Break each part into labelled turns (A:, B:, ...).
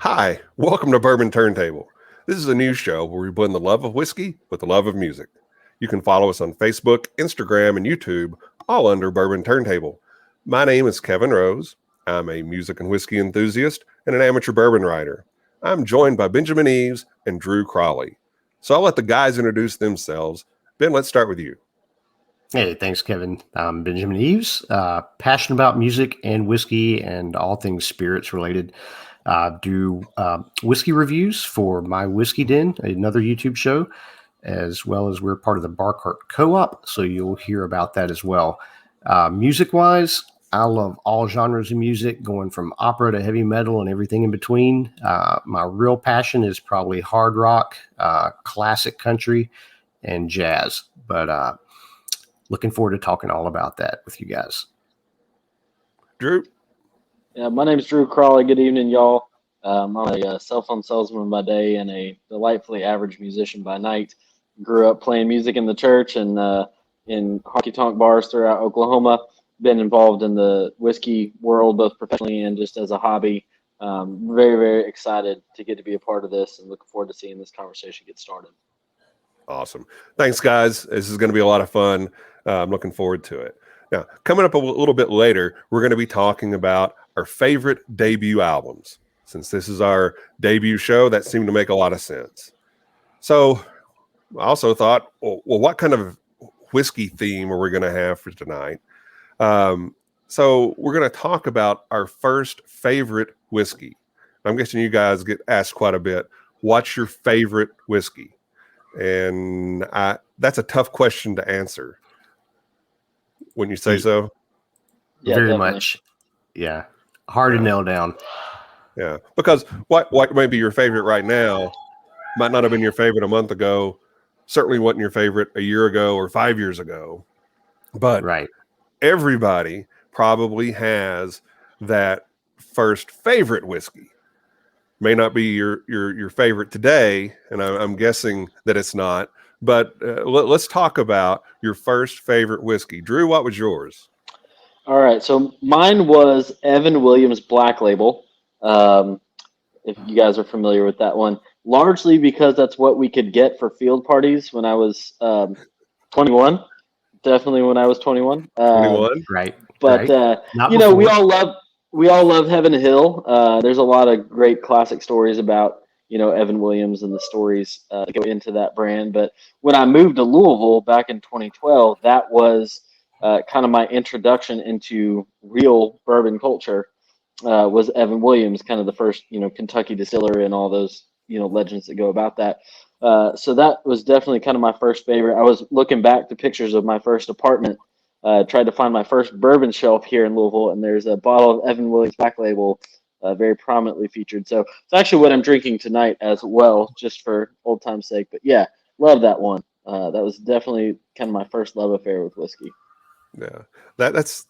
A: Hi, welcome to Bourbon Turntable. This is a new show where we blend the love of whiskey with the love of music. You can follow us on Facebook, Instagram, and YouTube, all under Bourbon Turntable. My name is Kevin Rose. I'm a music and whiskey enthusiast and an amateur bourbon writer. I'm joined by Benjamin Eaves and Drew Crawley. So I'll let the guys introduce themselves. Ben, let's start with you.
B: Hey, thanks, Kevin. I'm Benjamin Eaves, passionate about music and whiskey and all things spirits related. Do whiskey reviews for My Whiskey Den, another YouTube show, as well as we're part of the Bar Cart Co-op, so you'll hear about that as well. Music-wise, I love all genres of music, going from opera to heavy metal and everything in between. My real passion is probably hard rock, classic country, and jazz, but looking forward to talking all about that with you guys.
A: Drew?
C: Yeah, my name is Drew Crawley. Good evening, y'all. I'm a cell phone salesman by day and a delightfully average musician by night. Grew up playing music in the church and in honky-tonk bars throughout Oklahoma. Been involved in the whiskey world, both professionally and just as a hobby. Very, very excited to get to be a part of this and looking forward to seeing this conversation get started.
A: Awesome. Thanks, guys. This is going to be a lot of fun. I'm looking forward to it. Now, coming up a little bit later, we're going to be talking about our favorite debut albums. Since this is our debut show, that seemed to make a lot of sense. So I also thought, well, what kind of whiskey theme are we going to have for tonight? So we're going to talk about our first favorite whiskey. I'm guessing you guys get asked quite a bit, what's your favorite whiskey? And that's a tough question to answer. Wouldn't you say so?
C: Yeah,
B: Very
C: definitely.
B: much. Yeah. Hard to nail down.
A: Yeah. Because what may be your favorite right now might not have been your favorite a month ago. Certainly wasn't your favorite a year ago or 5 years ago. But
B: Right.
A: everybody probably has that first favorite whiskey. May not be your favorite today, and I'm guessing that it's not. But let's talk about your first favorite whiskey. Drew, what was yours?
C: All right, so mine was Evan Williams Black Label. If you guys are familiar with that one, largely because that's what we could get for field parties when I was 21. Definitely when I was 21.
A: 21?
B: Right.
C: But
B: right. Not
C: you know,
B: before.
C: we all love Heaven Hill. There's a lot of great classic stories about Evan Williams and the stories that go into that brand. But when I moved to Louisville back in 2012, that was kind of my introduction into real bourbon culture. Was Evan Williams, kind of the first Kentucky distiller and all those legends that go about that. So that was definitely kind of my first favorite. I was looking back to pictures of my first apartment. Tried to find my first bourbon shelf here in Louisville, and there's a bottle of Evan Williams Black Label very prominently featured. So it's actually what I'm drinking tonight as well, just for old time's sake. But yeah, love that one. That was definitely kind of my first love affair with whiskey.
A: Yeah, that's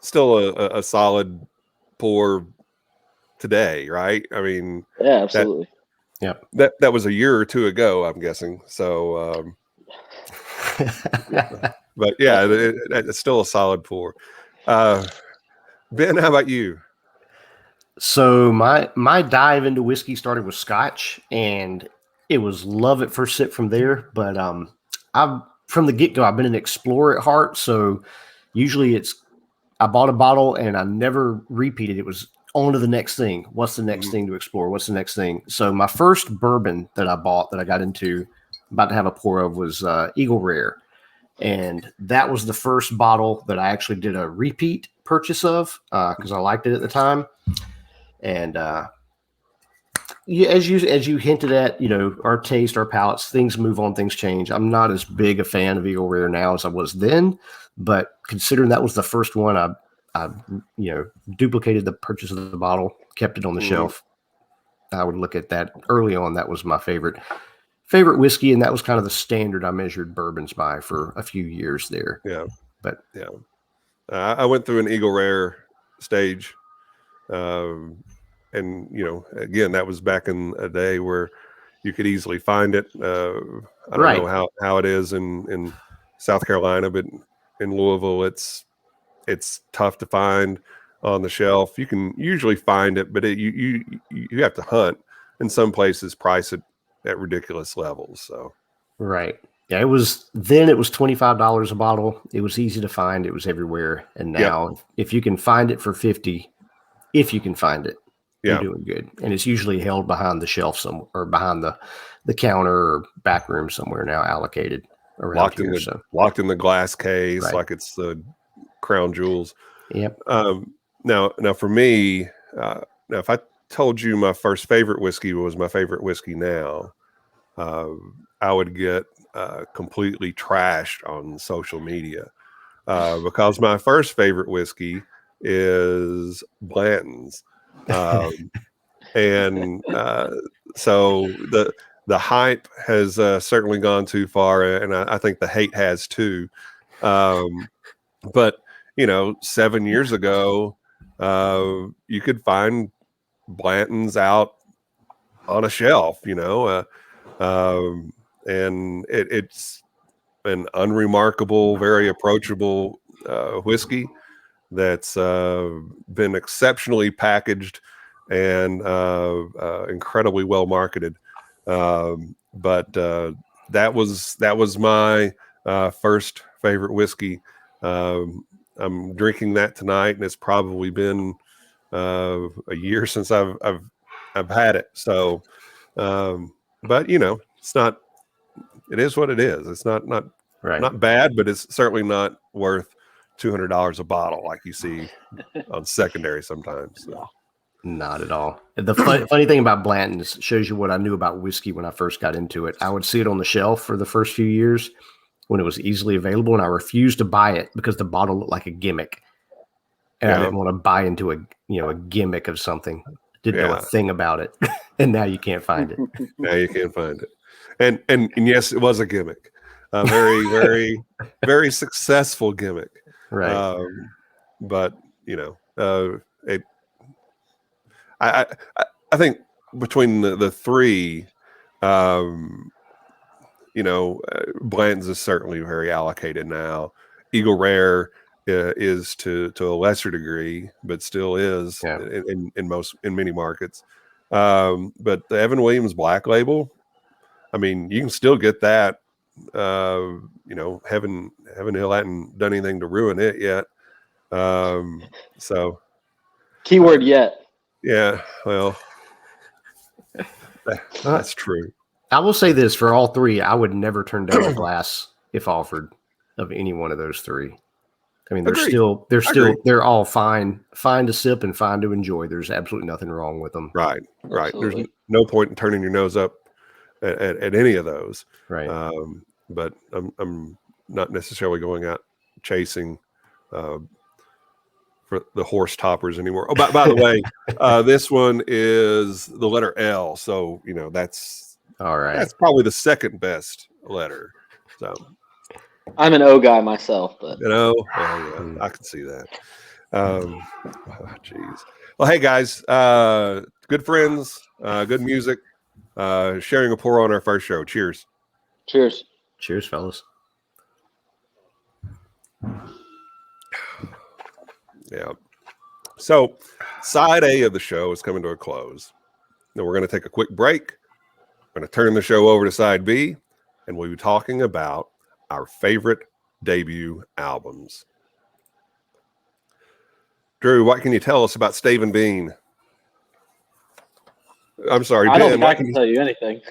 A: still a solid pour today, right? I mean,
C: Yeah, absolutely.
A: That was a year or two ago, I'm guessing. So, but yeah, it's still a solid pour. Ben, how about you?
B: So my dive into whiskey started with Scotch, and it was love at first sip from there. But I've from the get go, I've been an explorer at heart. So usually I bought a bottle and I never repeated. It was on to the next thing. What's the next thing to explore? What's the next thing? So my first bourbon that I bought that I got into, about to have a pour of, was Eagle Rare. And that was the first bottle that I actually did a repeat purchase of because I liked it at the time. And yeah, as you hinted at, our taste, our palates, things move on, things change. I'm not as big a fan of Eagle Rare now as I was then, but considering that was the first one, I duplicated the purchase of the bottle, kept it on the shelf. I would look at that early on. That was my favorite whiskey, and that was kind of the standard I measured bourbons by for a few years there.
A: Yeah,
B: but
A: yeah, I went through an Eagle Rare stage. And again, that was back in a day where you could easily find it. I don't know how it is in South Carolina, but in Louisville, it's tough to find. on the shelf. You can usually find it, but you have to hunt. In some places, price it at ridiculous levels. So
B: Right. Yeah, it was $25 a bottle. It was easy to find. It was everywhere. And now if you can find it for 50, if you can find it, you're doing good. And it's usually held behind the shelf somewhere or behind the counter or back room somewhere now allocated around
A: locked in the glass case,
B: right.
A: like it's the crown jewels.
B: Yep.
A: Now for me, now if I told you my first favorite whiskey was my favorite whiskey now, I would get completely trashed on social media because my first favorite whiskey is Blanton's. And so the hype has certainly gone too far, and I think the hate has too. But 7 years ago, you could find Blanton's out on a shelf, and it's an unremarkable, very approachable whiskey that's been exceptionally packaged and incredibly well marketed. But that was my first favorite whiskey. I'm drinking that tonight, and it's probably been a year since I've had it. So, but it's not. It is what it is. It's not bad, but it's certainly not worth $200 a bottle like you see on secondary sometimes. So.
B: Not at all. The funny thing about Blanton's shows you what I knew about whiskey when I first got into it. I would see it on the shelf for the first few years when it was easily available, and I refused to buy it because the bottle looked like a gimmick, and I didn't want to buy into a gimmick of something. Didn't know a thing about it, and now you can't find it.
A: Now you can't find it, and yes, it was a gimmick, a very very very successful gimmick,
B: right?
A: But I think between the three, Blanton's is certainly very allocated now. Eagle Rare is to a lesser degree, but still is in many markets. But the Evan Williams Black Label, I mean, you can still get that. Heaven Hill hadn't done anything to ruin it yet. So
C: keyword yet.
A: Yeah, well, that's true.
B: I will say this for all three: I would never turn down a glass if offered of any one of those three. I mean, they're all fine to sip and fine to enjoy. There's absolutely nothing wrong with them.
A: Right.
C: Absolutely.
A: There's no point in turning your nose up at any of those.
B: Right.
A: But I'm not necessarily going out chasing for the horse toppers anymore. Oh, by the way, this one is the letter L. So, that's
B: all right.
A: That's probably the second best letter. So
C: I'm an O guy myself, but
A: I can see that. Geez. Well, hey guys, good friends, good music, sharing a pour on our first show. Cheers.
C: Cheers.
B: Cheers, fellas.
A: Yeah. So side A of the show is coming to a close. Now we're going to take a quick break. I'm going to turn the show over to side B, and we'll be talking about our favorite debut albums. Drew, what can you tell us about Stave and Bean? I'm sorry,
C: I
A: Ben.
C: don't think I can tell you anything.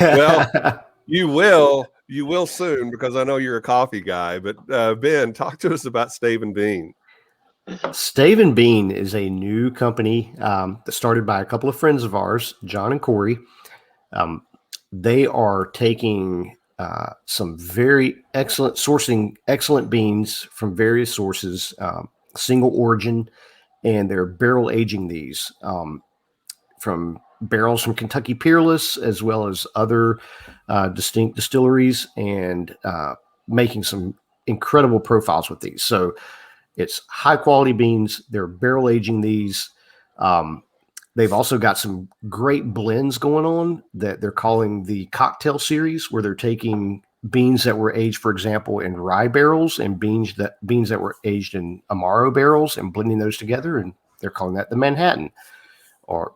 A: Well, you will soon, because I know you're a coffee guy. But Ben, talk to us about Stave and Bean.
B: Stave and Bean is a new company that started by a couple of friends of ours, John and Corey. They are taking some very excellent beans from various sources, single origin, and they're barrel aging these from barrels from Kentucky Peerless, as well as other distinct distilleries, and making some incredible profiles with these. So it's high quality beans. They're barrel aging these. They've also got some great blends going on that they're calling the cocktail series, where they're taking beans that were aged, for example, in rye barrels and beans that were aged in Amaro barrels and blending those together. And they're calling that the Manhattan, or,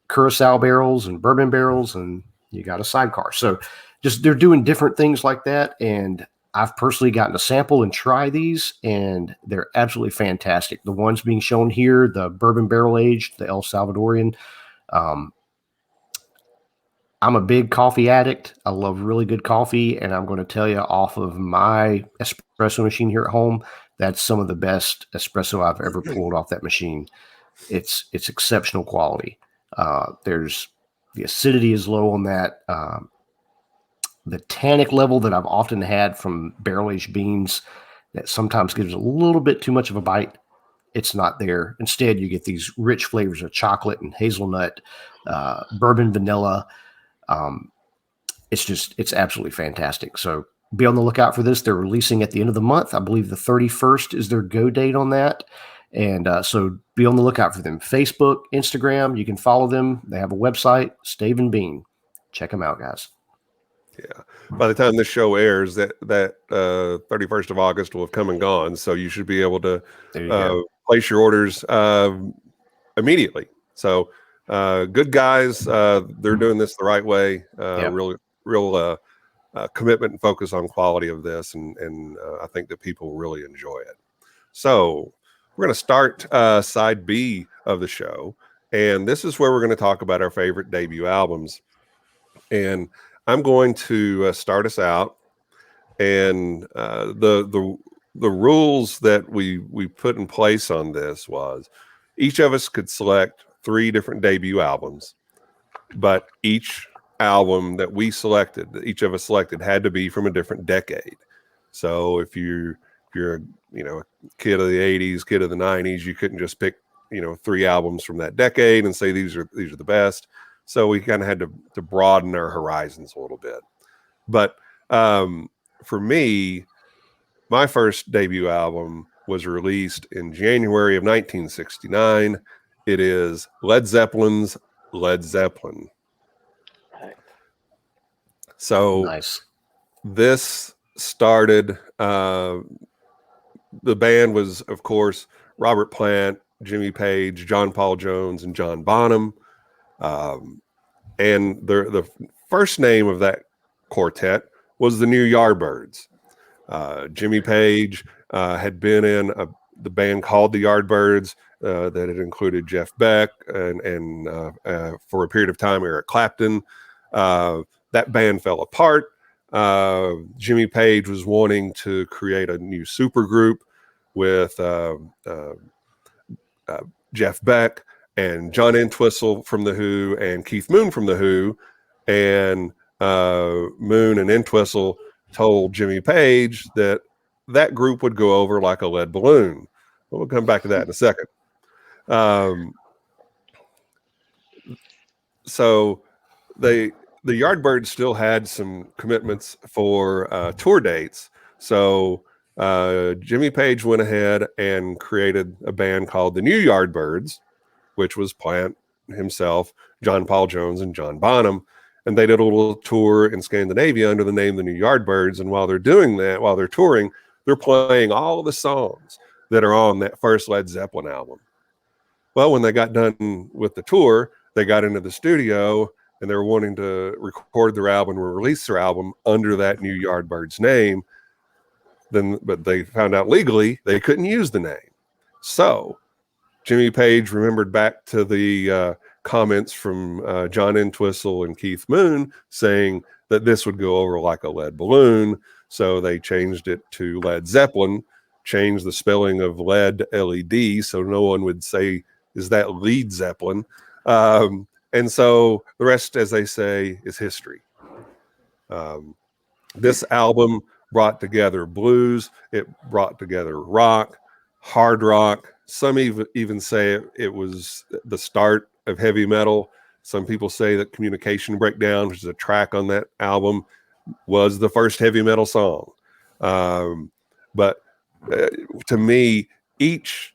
B: Curacao barrels and bourbon barrels, and you got a sidecar. So just they're doing different things like that. And I've personally gotten to sample and try these, and they're absolutely fantastic. The ones being shown here, the bourbon barrel aged, the El Salvadorian. I'm a big coffee addict. I love really good coffee, and I'm going to tell you, off of my espresso machine here at home, that's some of the best espresso I've ever pulled off that machine. It's exceptional quality. There's the acidity is low on that. The tannic level that I've often had from barrel aged beans that sometimes gives a little bit too much of a bite, it's not there. Instead, you get these rich flavors of chocolate and hazelnut, bourbon, vanilla. It's absolutely fantastic. So be on the lookout for this. They're releasing at the end of the month. I believe the 31st is their go date on that. And so be on the lookout for them. Facebook, Instagram, you can follow them. They have a website, Stave and Bean. Check them out, guys.
A: Yeah. By the time this show airs, that 31st of August will have come and gone. So you should be able to place your orders immediately. So good guys. They're doing this the right way. Real commitment and focus on quality of this. And I think that people really enjoy it. So we're going to start side B of the show. And this is where we're going to talk about our favorite debut albums. And I'm going to start us out. And the rules that we put in place on this was each of us could select 3 different debut albums, but each album that each of us selected, had to be from a different decade. So if you're a kid of the 80s, kid of the 90s, you couldn't just pick 3 albums from that decade and say these are the best. So we kind of had to broaden our horizons a little bit. But for me, my first debut album was released in January of 1969. It is Led Zeppelin's Led Zeppelin. So
B: nice.
A: This started, the band was, of course, Robert Plant, Jimmy Page, John Paul Jones, and John Bonham. And the first name of that quartet was the New Yardbirds. Jimmy Page had been in the band called the Yardbirds that had included Jeff Beck and for a period of time, Eric Clapton. That band fell apart. Jimmy Page was wanting to create a new supergroup with Jeff Beck and John Entwistle from The Who and Keith Moon from The Who. And Moon and Entwistle told Jimmy Page that group would go over like a lead balloon. We'll come back to that in a second. So the Yardbirds still had some commitments for tour dates. So Jimmy Page went ahead and created a band called the New Yardbirds, which was Plant himself, John Paul Jones, and John Bonham. And they did a little tour in Scandinavia under the name the New Yardbirds. And while they're doing that, while they're touring, they're playing all of the songs that are on that first Led Zeppelin album. Well, when they got done with the tour, they got into the studio and they were wanting to record their album or release their album under that New Yardbirds name. But they found out legally they couldn't use the name. So Jimmy Page remembered back to the comments from John Entwistle and Keith Moon saying that this would go over like a lead balloon. So they changed it to Led Zeppelin, changed the spelling of lead, LED, so no one would say, is that Lead Zeppelin? And so the rest, as they say, is history. This album brought together blues. It brought together rock, hard rock. Some even say it was the start of heavy metal. Some people say that Communication Breakdown, which is a track on that album, was the first heavy metal song. But to me, each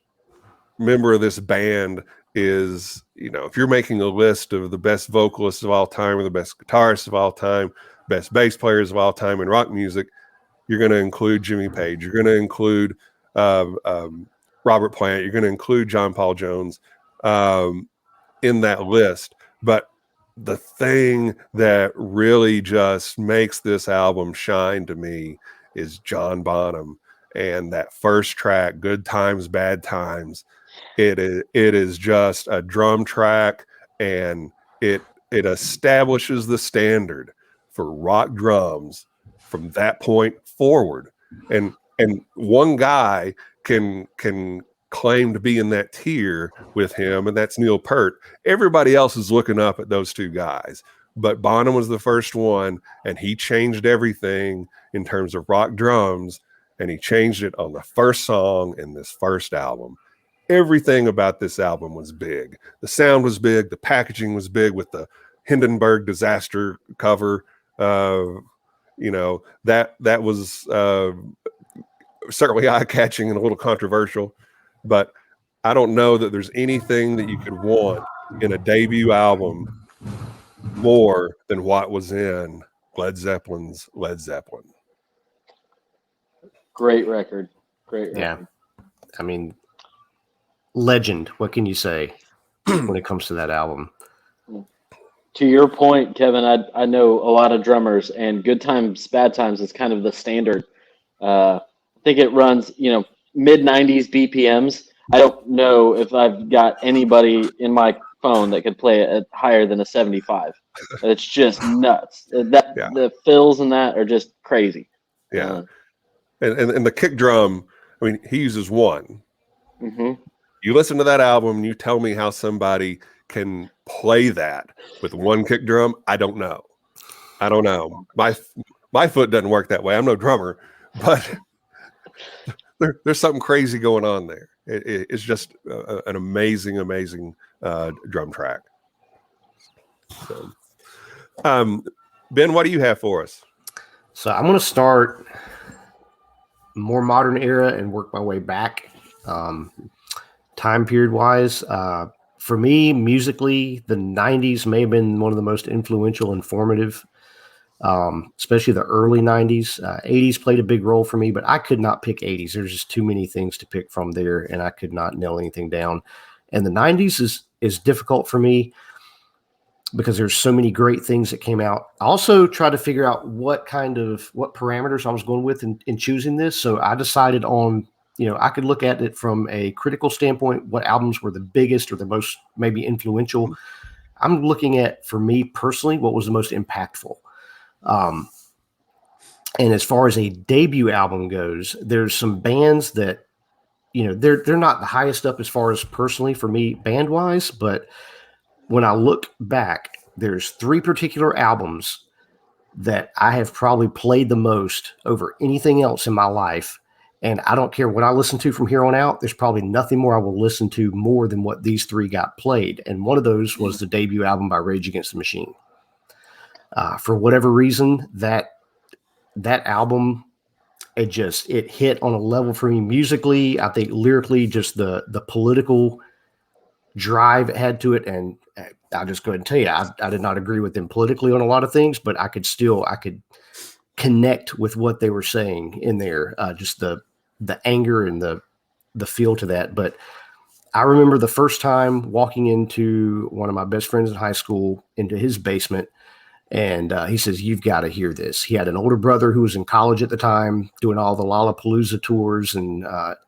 A: member of this band is, if you're making a list of the best vocalists of all time or the best guitarists of all time, best bass players of all time in rock music, you're going to include Jimmy Page. You're going to include Robert Plant. You're going to include John Paul Jones in that list. But the thing that really just makes this album shine to me is John Bonham and that first track, Good Times, Bad Times. It is just a drum track, and it establishes the standard for rock drums from that point forward. And one guy can claim to be in that tier with him, and that's Neil Peart. Everybody else is looking up at those two guys, but Bonham was the first one, and he changed everything in terms of rock drums, and he changed it on the first song in this first album. Everything about this album was big. The sound was big. The packaging was big with the Hindenburg disaster cover. That was certainly eye-catching and a little controversial, but I don't know that there's anything that you could want in a debut album more than what was in Led Zeppelin's Led Zeppelin.
C: Great record.
B: Yeah. I mean, legend. What can you say when it comes to that album?
C: To your point, Kevin, I know a lot of drummers, and Good Times, Bad Times is kind of the standard. I think it runs, mid 90s BPMs. I don't know if I've got anybody in my phone that could play it at higher than a 75. It's just nuts. The fills in that are just crazy.
A: Yeah. And the kick drum, I mean, he uses one.
C: Mm-hmm. You
A: listen to that album and you tell me how somebody can play that with one kick drum. I don't know. My foot doesn't work that way. I'm no drummer, but there's something crazy going on there. It's just an amazing drum track. So, Ben, what do you have for us?
B: So I'm going to start more modern era and work my way back. Time period wise, for me, musically, the 90s may have been one of the most influential and formative, especially the early 90s. 80s played a big role for me, but I could not pick 80s. There's just too many things to pick from there, and I could not nail anything down. And the 90s is difficult for me because there's so many great things that came out. I also tried to figure out what parameters I was going with in choosing this. So I decided on, I could look at it from a critical standpoint, what albums were the biggest or the most maybe influential. I'm looking at, for me personally, what was the most impactful. And as far as a debut album goes, there's some bands that, they're not the highest up as far as personally for me band wise, but when I look back, there's 3 particular albums that I have probably played the most over anything else in my life. And I don't care what I listen to from here on out. There's probably nothing more I will listen to more than what these 3 got played. And one of those was the debut album by Rage Against the Machine. For whatever reason, that album, it hit on a level for me musically. I think lyrically, just the political drive it had to it. And I'll just go ahead and tell you, I did not agree with them politically on a lot of things, but I could connect with what they were saying in there. Just the anger and the feel to that. But I remember the first time walking into one of my best friends in high school, into his basement, and he says, "You've got to hear this." He had an older brother who was in college at the time doing all the Lollapalooza tours, and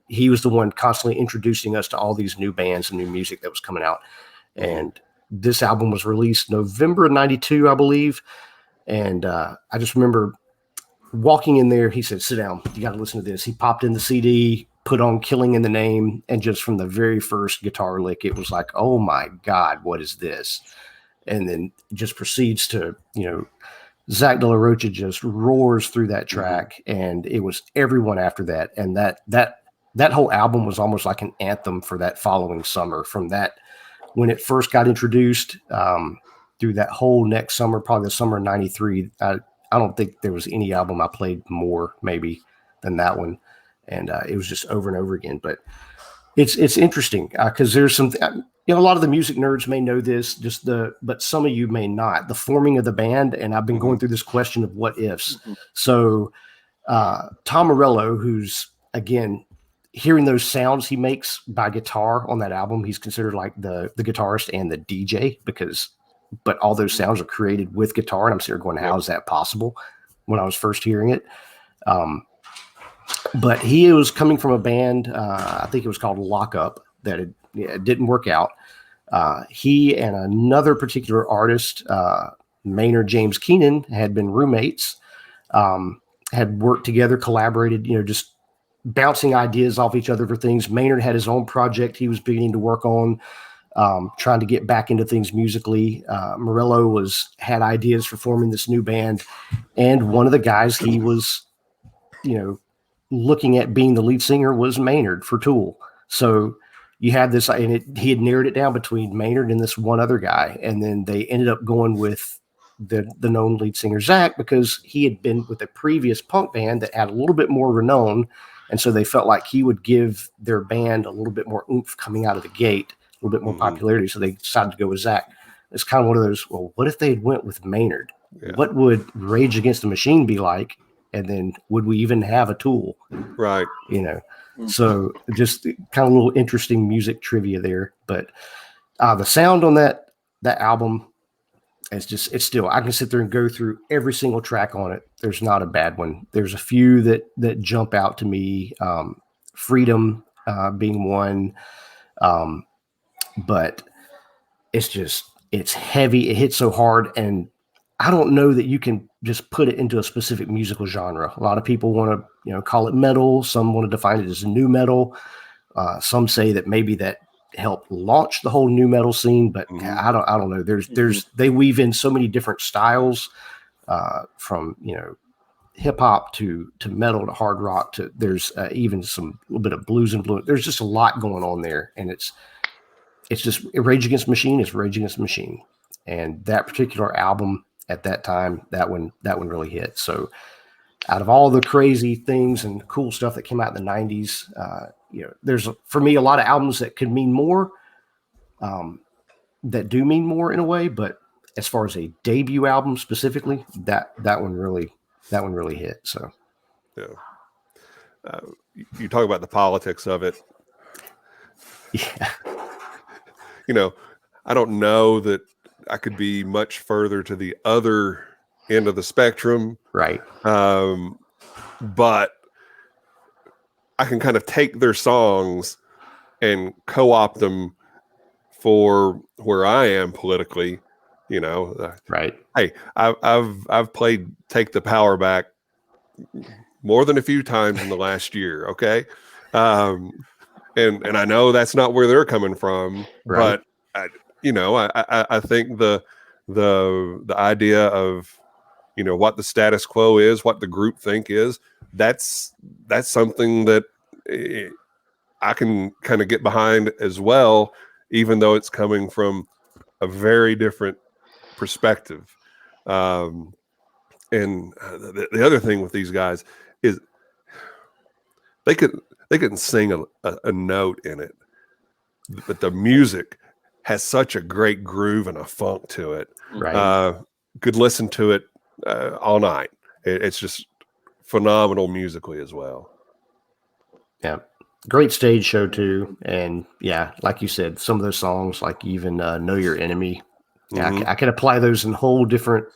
B: he was the one constantly introducing us to all these new bands and new music that was coming out. And this album was released November of 92, I believe. And I just remember walking in there. He said, "Sit down. You got to listen to this." He popped in the CD, put on Killing in the Name. And just from the very first guitar lick, it was like, oh my God, what is this? And then just proceeds to, Zach De La Rocha just roars through that track. And it was everyone after that. And that whole album was almost like an anthem for that following summer. From that, when it first got introduced, through that whole next summer, probably the summer of 93, I don't think there was any album I played more maybe than that one. And it was just over and over again. But it's interesting because there's a lot of the music nerds may know this, but some of you may not. The forming of the band, and I've been going through this question of what ifs. So Tom Morello, who's, again, hearing those sounds he makes by guitar on that album, he's considered like the guitarist and the DJ but all those sounds are created with guitar. And I'm sitting there going, how is that possible when I was first hearing it? But he was coming from a band, I think it was called Lock Up, that it didn't work out. He and another particular artist, Maynard James Keenan, had been roommates, had worked together, collaborated, just bouncing ideas off each other for things. Maynard had his own project he was beginning to work on, trying to get back into things musically. Morello had ideas for forming this new band. And one of the guys he was, looking at being the lead singer was Maynard for Tool. So you had this, and he had narrowed it down between Maynard and this one other guy. And then they ended up going with the known lead singer, Zach, because he had been with a previous punk band that had a little bit more renown. And so they felt like he would give their band a little bit more oomph coming out of the gate, a little bit more popularity. So they decided to go with Zach. It's kind of one of those, well, what if they had went with Maynard? Yeah. What would Rage Against the Machine be like? And then would we even have a Tool?
A: Right.
B: So just kind of a little interesting music trivia there. But the sound on that album, it's still, I can sit there and go through every single track on it. There's not a bad one. There's a few that jump out to me. Freedom being one. But it's heavy. It hits so hard. And I don't know that you can just put it into a specific musical genre. A lot of people want to, call it metal. Some want to define it as new metal. Some say that maybe that helped launch the whole new metal scene, but I don't know. They weave in so many different styles, from hip hop to metal to hard rock to there's even some little bit of blues influence. There's just a lot going on there, and it's just Rage Against the Machine is Rage Against the Machine, and that particular album at that time, that one really hit. So out of all the crazy things and cool stuff that came out in the 90s, there's, for me, a lot of albums that could mean more, that do mean more in a way. But as far as a debut album specifically, that one really hit. So,
A: yeah. You talk about the politics of it.
B: Yeah.
A: I don't know that I could be much further to the other end of the spectrum.
B: Right.
A: But I can kind of take their songs and co-opt them for where I am politically,
B: Right.
A: Hey, I've played Take the Power Back more than a few times in the last year. Okay. And I know that's not where they're coming from,
B: right.
A: But I think the idea of, what the status quo is, what the group think is, that's something that I can kind of get behind as well, even though it's coming from a very different perspective. And the other thing with these guys is they couldn't sing a note in it, but the music has such a great groove and a funk to it.
B: Right.
A: Could listen to it all night. It's just phenomenal musically as well.
B: Yeah. Great stage show too. And yeah, like you said, some of those songs, like even Know Your Enemy, I can apply those in whole different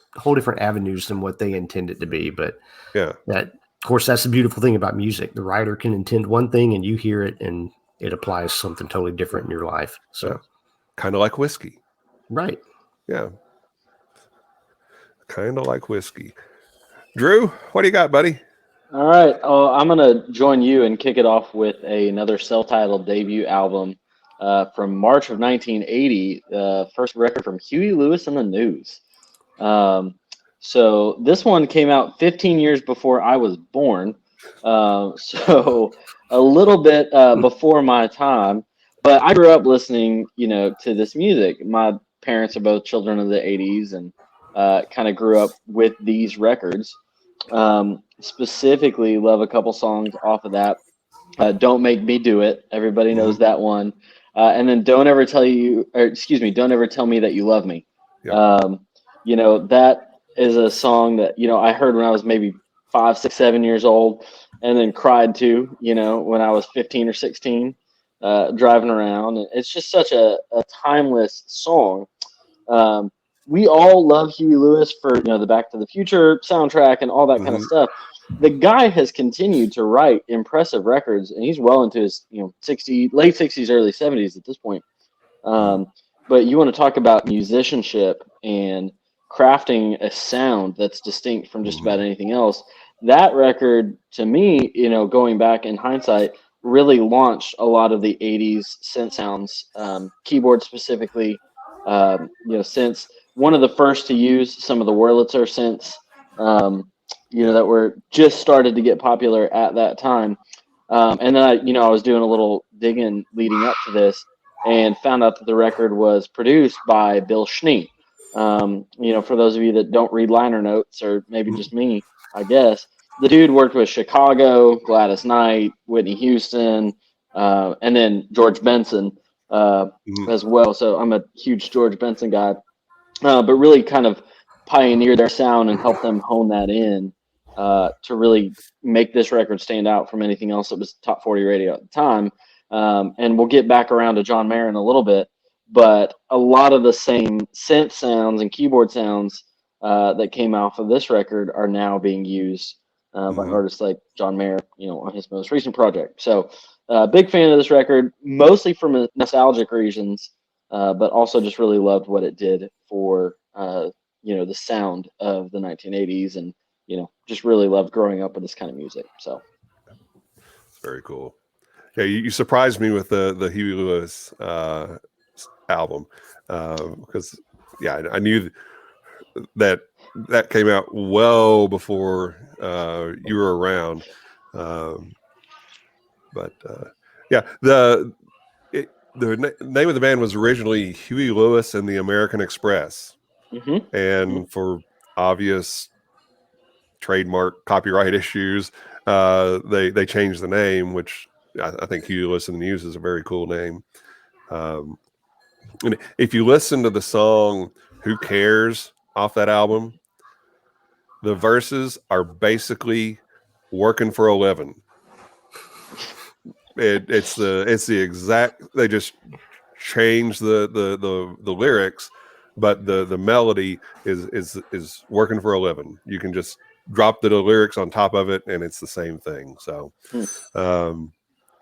B: avenues than what they intended to be. But
A: yeah,
B: that, of course, that's the beautiful thing about music. The writer can intend one thing and you hear it and it applies something totally different in your life. So
A: kind of like whiskey.
B: Right.
A: Yeah. Kind of like whiskey. Drew, what do you got, buddy?
C: All right. I'm going to join you and kick it off with another self-titled debut album from March of 1980, first record from Huey Lewis and the News. So this one came out 15 years before I was born. So a little bit before my time. But I grew up listening, to this music. My parents are both children of the 80s and kind of grew up with these records. Specifically love a couple songs off of that. Don't Make Me Do It. Everybody knows that one. And then don't ever tell me that you love me.
A: Yep.
C: That is a song that, I heard when I was maybe 5, 6, 7 years old, and then cried to, when I was 15 or 16, driving around. And it's just such a timeless song. We all love Huey Lewis for, the Back to the Future soundtrack and all that kind of stuff. The guy has continued to write impressive records, and he's well into his, late 60s, early 70s at this point. But you want to talk about musicianship and crafting a sound that's distinct from just about anything else. That record, to me, going back in hindsight, really launched a lot of the 80s synth sounds, keyboard specifically, synths. One of the first to use some of the Wurlitzer synths, that were just started to get popular at that time. And then I was doing a little digging leading up to this, and found out that the record was produced by Bill Schnee. For those of you that don't read liner notes, or maybe just me, I guess, the dude worked with Chicago, Gladys Knight, Whitney Houston, and then George Benson as well. So I'm a huge George Benson guy, but really kind of pioneered their sound and helped them hone that in to really make this record stand out from anything else that was top 40 radio at the time. And we'll get back around to John Mayer in a little bit, but a lot of the same synth sounds and keyboard sounds that came off of this record are now being used by artists like John Mayer, on his most recent project. So big fan of this record, mostly for nostalgic reasons, but also just really loved what it did for, the sound of the 1980s, and, just really loved growing up with this kind of music. So.
A: Very cool. Yeah, you surprised me with the Huey Lewis album, because I knew that came out well before you were around. The name of the band was originally Huey Lewis and the American Express, and for obvious trademark copyright issues, they changed the name, which I think Huey Lewis and the News is a very cool name. And if you listen to the song "Who Cares" off that album, the verses are basically "working for a living." It's the exact. They just changed the lyrics, but the melody is "working for a living." You can just drop the lyrics on top of it, and it's the same thing. So.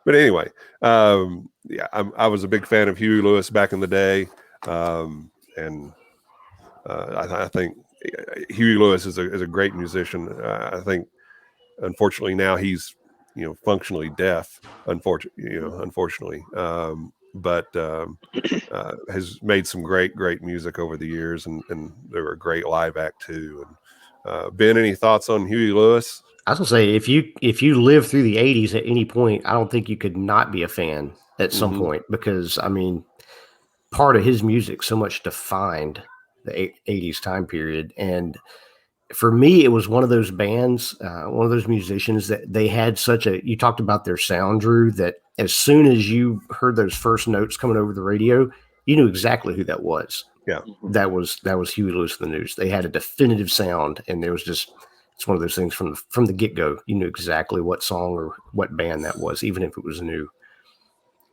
A: But anyway, I was a big fan of Huey Lewis back in the day, and I think Huey Lewis is a great musician. I think, unfortunately, now he's functionally deaf. Unfortunately, but has made some great music over the years, and they were a great live act too. And Ben, any thoughts on Huey Lewis?
B: I was gonna say, if you lived through the 80s at any point, I don't think you could not be a fan at some point, because part of his music so much defined the 80s time period. And for me, it was one of those bands, one of those musicians that they had you talked about their sound, Drew, that as soon as you heard those first notes coming over the radio, you knew exactly who that was.
A: Yeah.
B: That was Huey Lewis and the News. They had a definitive sound, and there was just, it's one of those things from the get-go. You knew exactly what song or what band that was, even if it was new.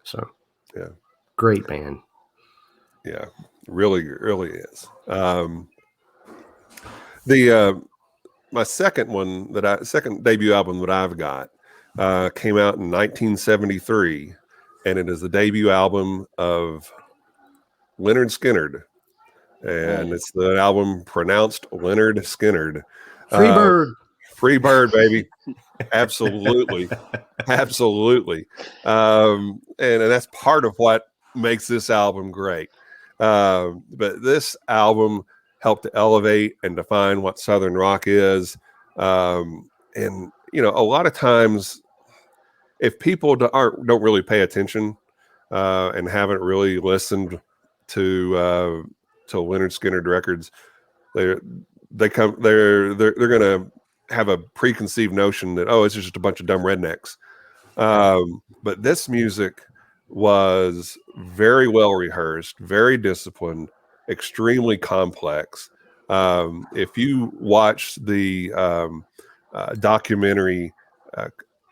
B: So,
A: yeah,
B: great band.
A: Yeah, really is. My second debut album that I've got came out in 1973, and it is the debut album of Leonard Skinner, and it's the album pronounced Leonard Skinner. Free bird, baby. Absolutely. And that's part of what makes this album great. But this album helped to elevate and define what Southern rock is. And, a lot of times, if people don't really pay attention and haven't really listened to Leonard Skinner records, they're going to have a preconceived notion that, it's just a bunch of dumb rednecks. But this music was very well rehearsed, very disciplined, extremely complex. If you watch the documentary,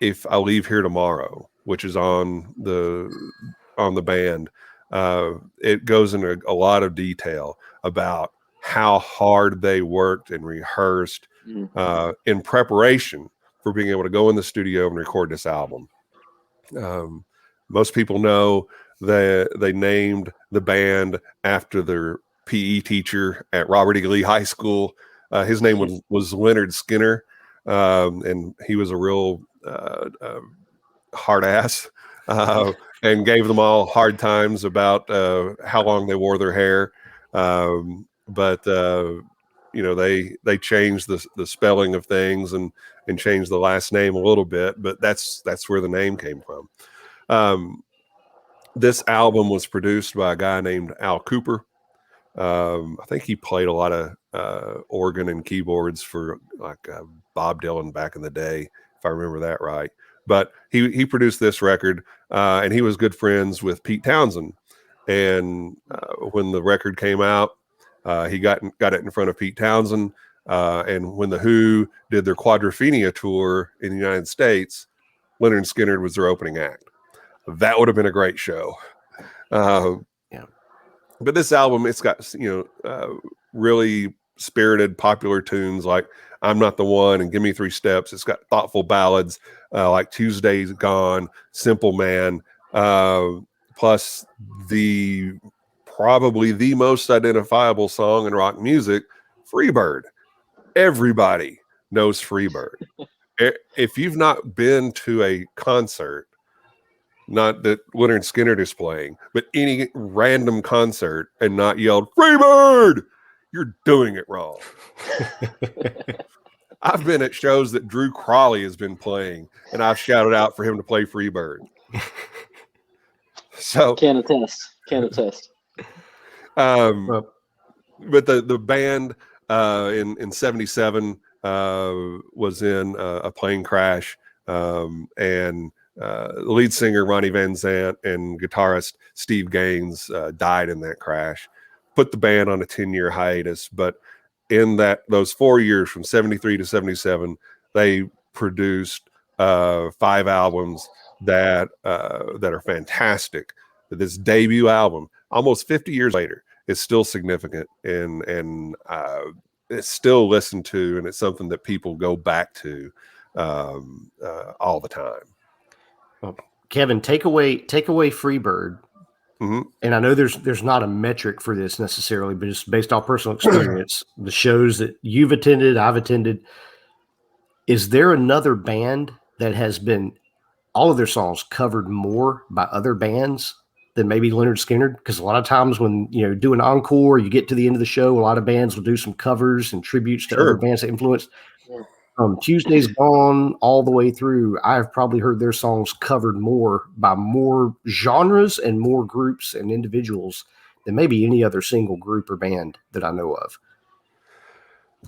A: "If I Leave Here Tomorrow," which is on the band, it goes into a lot of detail about how hard they worked and rehearsed in preparation for being able to go in the studio and record this album. Most people know that they named the band after their PE teacher at Robert E. Lee High School. His name was Leonard Skinner, and he was a real hard ass, and gave them all hard times about how long they wore their hair. But they changed the spelling of things and changed the last name a little bit, but that's where the name came from. This album was produced by a guy named Al Cooper. I think he played a lot of organ and keyboards for like Bob Dylan back in the day, if I remember that right. But he produced this record, and he was good friends with Pete Townsend. And when the record came out, he got it in front of Pete Townsend. And when the Who did their Quadrophenia tour in the United States, Leonard Skinner was their opening act. That would have been a great show.
B: Yeah.
A: But this album, it's got really spirited, popular tunes like "I'm Not the One" and "Give Me Three Steps." It's got thoughtful ballads like "Tuesday's Gone," "Simple Man," plus probably the most identifiable song in rock music, "Freebird." Everybody knows "Freebird." If you've not been to a concert, not that Leonard Skinner is playing, but any random concert, and not yelled "Freebird," you're doing it wrong. I've been at shows that Drew Crawley has been playing, and I've shouted out for him to play "Freebird." So
C: can attest.
A: But the band in '77 was in a plane crash, and the lead singer Ronnie Van Zant and guitarist Steve Gaines died in that crash. Put the band on a 10-year hiatus, but in those 4 years from '73 to '77, they produced 5 albums that are fantastic. This debut album, almost 50 years later, is still significant and it's still listened to, and it's something that people go back to all the time.
B: Well, Kevin, take away "Freebird," and I know there's not a metric for this necessarily, but just based off personal experience, the shows that you've attended, I've attended. Is there another band that has been all of their songs covered more by other bands than maybe Leonard Skinner? Because a lot of times when do an encore, you get to the end of the show, a lot of bands will do some covers and tributes to other bands that influenced. Tuesday's Gone all the way through, I've probably heard their songs covered more by more genres and more groups and individuals than maybe any other single group or band that I know of.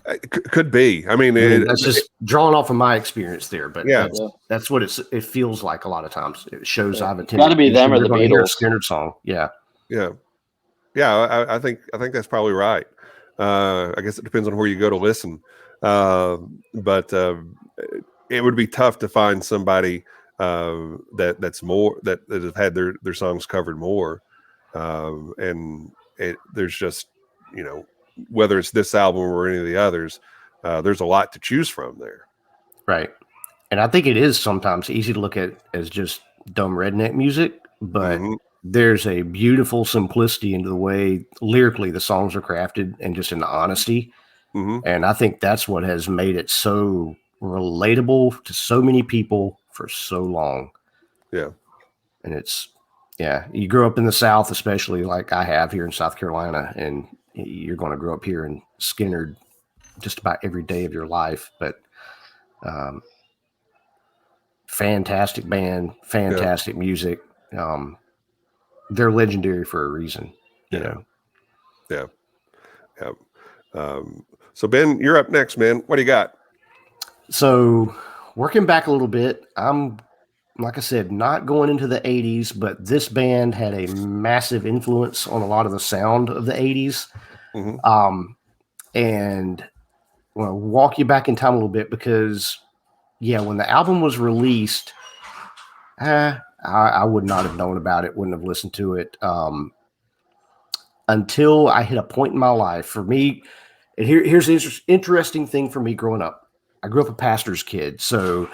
A: It could be. I mean,
B: that's just drawing off of my experience there, but
A: yeah,
B: that's what it feels like a lot of times. It shows I've attended.
C: Got to be them or the Beatles.
B: Skinner song, yeah.
A: I think that's probably right. I guess it depends on where you go to listen, but it would be tough to find somebody that's more that have had their songs covered more, and there's just whether it's this album or any of the others, there's a lot to choose from there.
B: Right. And I think it is sometimes easy to look at as just dumb redneck music, but there's a beautiful simplicity into the way lyrically the songs are crafted and just in the honesty. And I think that's what has made it so relatable to so many people for so long.
A: Yeah.
B: And you grow up in the South, especially like I have here in South Carolina, and you're going to grow up here in Skinner just about every day of your life. But fantastic band, fantastic music. They're legendary for a reason,
A: Yeah. So Ben, you're up next, man. What do you got?
B: So working back a little bit, I'm like I said, not going into the 80s, but this band had a massive influence on a lot of the sound of the 80s. And I want to walk you back in time a little bit because, yeah, when the album was released, I would not have known about it, wouldn't have listened to it until I hit a point in my life. For me, and here's the interesting thing for me growing up. I grew up a pastor's kid, so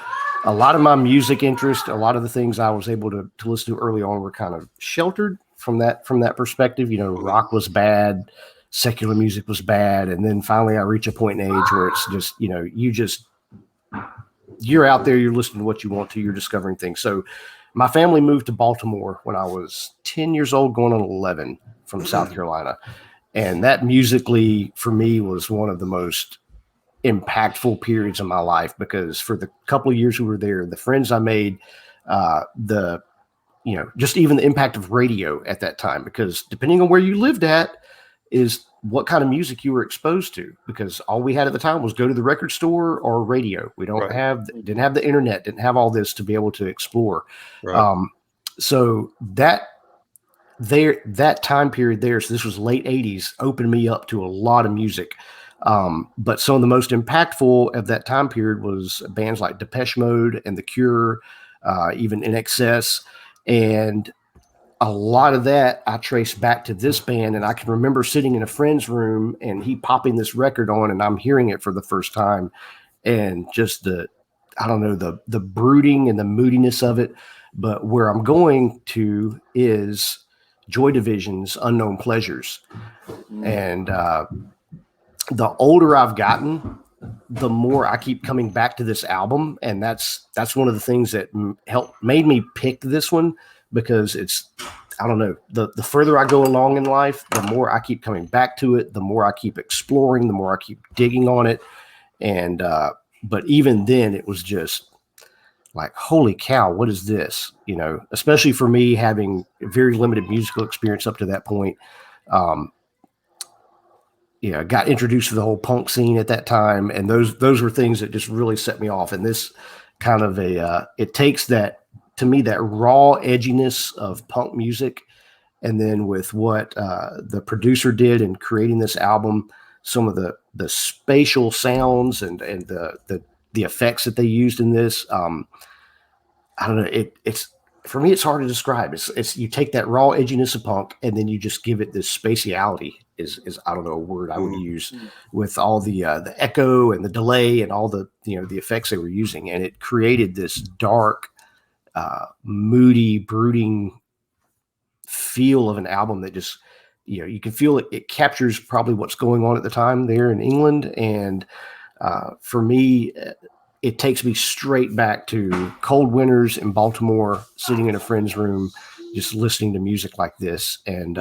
B: a lot of my music interest, a lot of the things I was able to listen to early on were kind of sheltered from that perspective. You know, rock was bad, secular music was bad, and then finally I reach a point in age where it's just, you know, you're out there, you're listening to what you want to, you're discovering things. So my family moved to Baltimore when I was 10 years old, going on 11 from South Carolina. And that musically for me was one of the most impactful periods of my life, because for the couple of years we were there, the friends I made, just even the impact of radio at that time, because depending on where you lived at is what kind of music you were exposed to, because all we had at the time was go to the record store or radio. We didn't have the internet, didn't have all this to be able to explore. Right. So that time period there, so this was late 80s, opened me up to a lot of music. But some of the most impactful of that time period was bands like Depeche Mode and The Cure, even INXS. And a lot of that I trace back to this band. And I can remember sitting in a friend's room and he popping this record on and I'm hearing it for the first time. And just the brooding and the moodiness of it. But where I'm going to is Joy Division's Unknown Pleasures. And the older I've gotten, the more I keep coming back to this album. And that's one of the things that made me pick this one, because it's, I don't know, the further I go along in life, the more I keep coming back to it, the more I keep exploring, the more I keep digging on it. And, but even then it was just like, holy cow, what is this? You know, especially for me having very limited musical experience up to that point. I got introduced to the whole punk scene at that time. And those were things that just really set me off. And this kind of it takes that, to me, that raw edginess of punk music. And then with what the producer did in creating this album, some of the spatial sounds and the effects that they used in this, I don't know. It's for me, it's hard to describe. It's you take that raw edginess of punk and then you just give it this spatiality is I don't know a word I would use, with all the echo and the delay and all the the effects they were using, and it created this dark, moody, brooding feel of an album that just you can feel it. It captures probably what's going on at the time there in England, and for me, it takes me straight back to cold winters in Baltimore, sitting in a friend's room, just listening to music like this. And,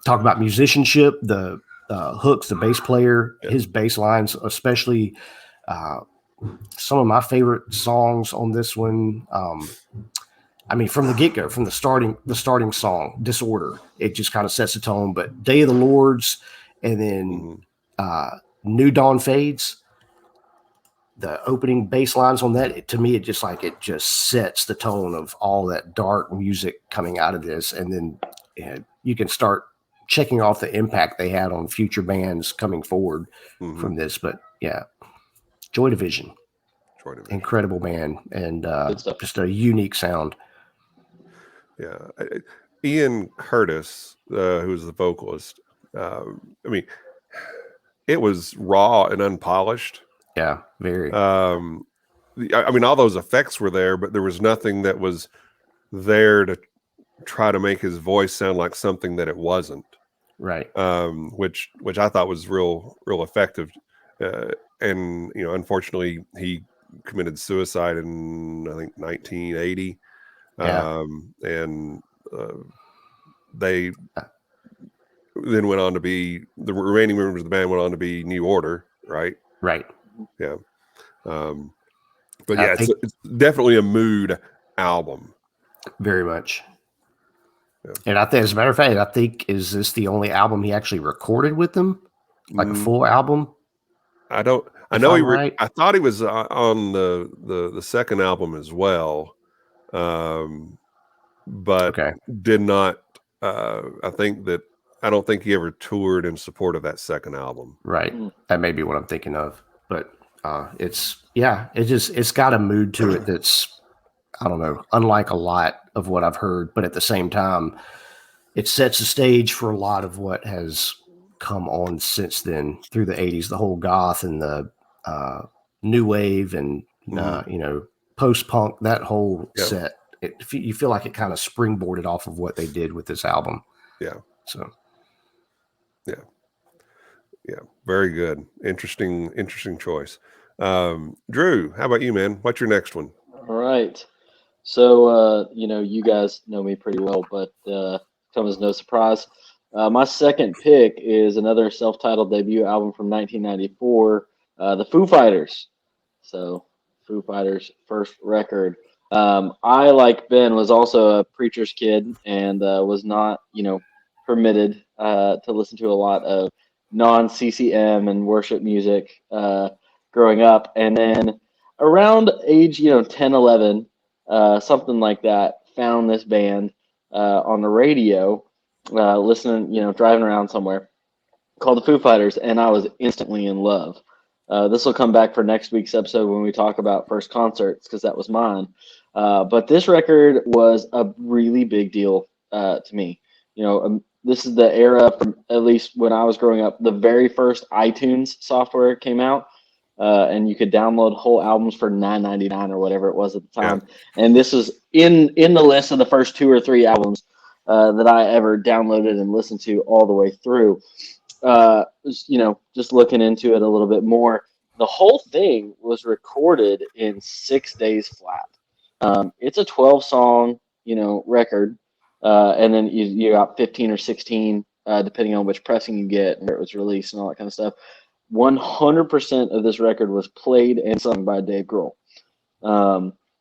B: talk about musicianship, the hooks, the bass player, his bass lines, especially some of my favorite songs on this one. From the get-go, from the starting song, Disorder, it just kind of sets the tone. But Day of the Lords, and then New Dawn Fades, the opening bass lines on that, to me, it just sets the tone of all that dark music coming out of this. And then you can start checking off the impact they had on future bands coming forward from this. But yeah, Joy Division. Incredible band, and just a unique sound.
A: Yeah. Ian Curtis, who's the vocalist, it was raw and unpolished.
B: Yeah, very.
A: All those effects were there, but there was nothing that was there to try to make his voice sound like something that it wasn't.
B: Right.
A: Which I thought was real effective. And unfortunately, he committed suicide in, I think, 1980.
B: Yeah.
A: And they then went on to be, the remaining members of the band went on to be New Order, right?
B: Right.
A: Yeah. But yeah, it's definitely a mood album.
B: Very much.
A: Yeah.
B: And I think, as a matter of fact, is this the only album he actually recorded with them? Like a full album?
A: I don't I
B: if
A: know
B: I'm right.
A: I thought he was on the second album as well, but
B: Okay.
A: did not. I don't think he ever toured in support of that second album.
B: Right.
C: Mm.
B: That may be what I'm thinking of. But it's got a mood to it that's, I don't know, unlike a lot of what I've heard, but at the same time, it sets the stage for a lot of what has come on since then through the 80s, the whole goth and the new wave and post punk, that whole
A: Yeah.
B: set. You feel like it kind of springboarded off of what they did with this album.
A: Yeah.
B: So
A: Yeah, very good. Interesting choice. Drew, how about you, man? What's your next one?
C: All right. So, you guys know me pretty well, but come as no surprise. My second pick is another self-titled debut album from 1994, the Foo Fighters. So, Foo Fighters' first record. I, like Ben, was also a preacher's kid and was not, permitted to listen to a lot of non-CCM and worship music growing up. And then around age, 10, 11, something like that, found this band on the radio, listening, driving around somewhere, called the Foo Fighters, and I was instantly in love. This will come back for next week's episode when we talk about first concerts, because that was mine. But this record was a really big deal to me. This is the era from, at least when I was growing up, the very first iTunes software came out. And you could download whole albums for $9.99 or whatever it was at the time. Yeah. And this was in the list of the first 2 or 3 albums that I ever downloaded and listened to all the way through. Just looking into it a little bit more, the whole thing was recorded in 6 days flat. It's a 12-song, record, and then you got 15 or 16, depending on which pressing you get and where it was released and all that kind of stuff. 100% of this record was played and sung by Dave Grohl.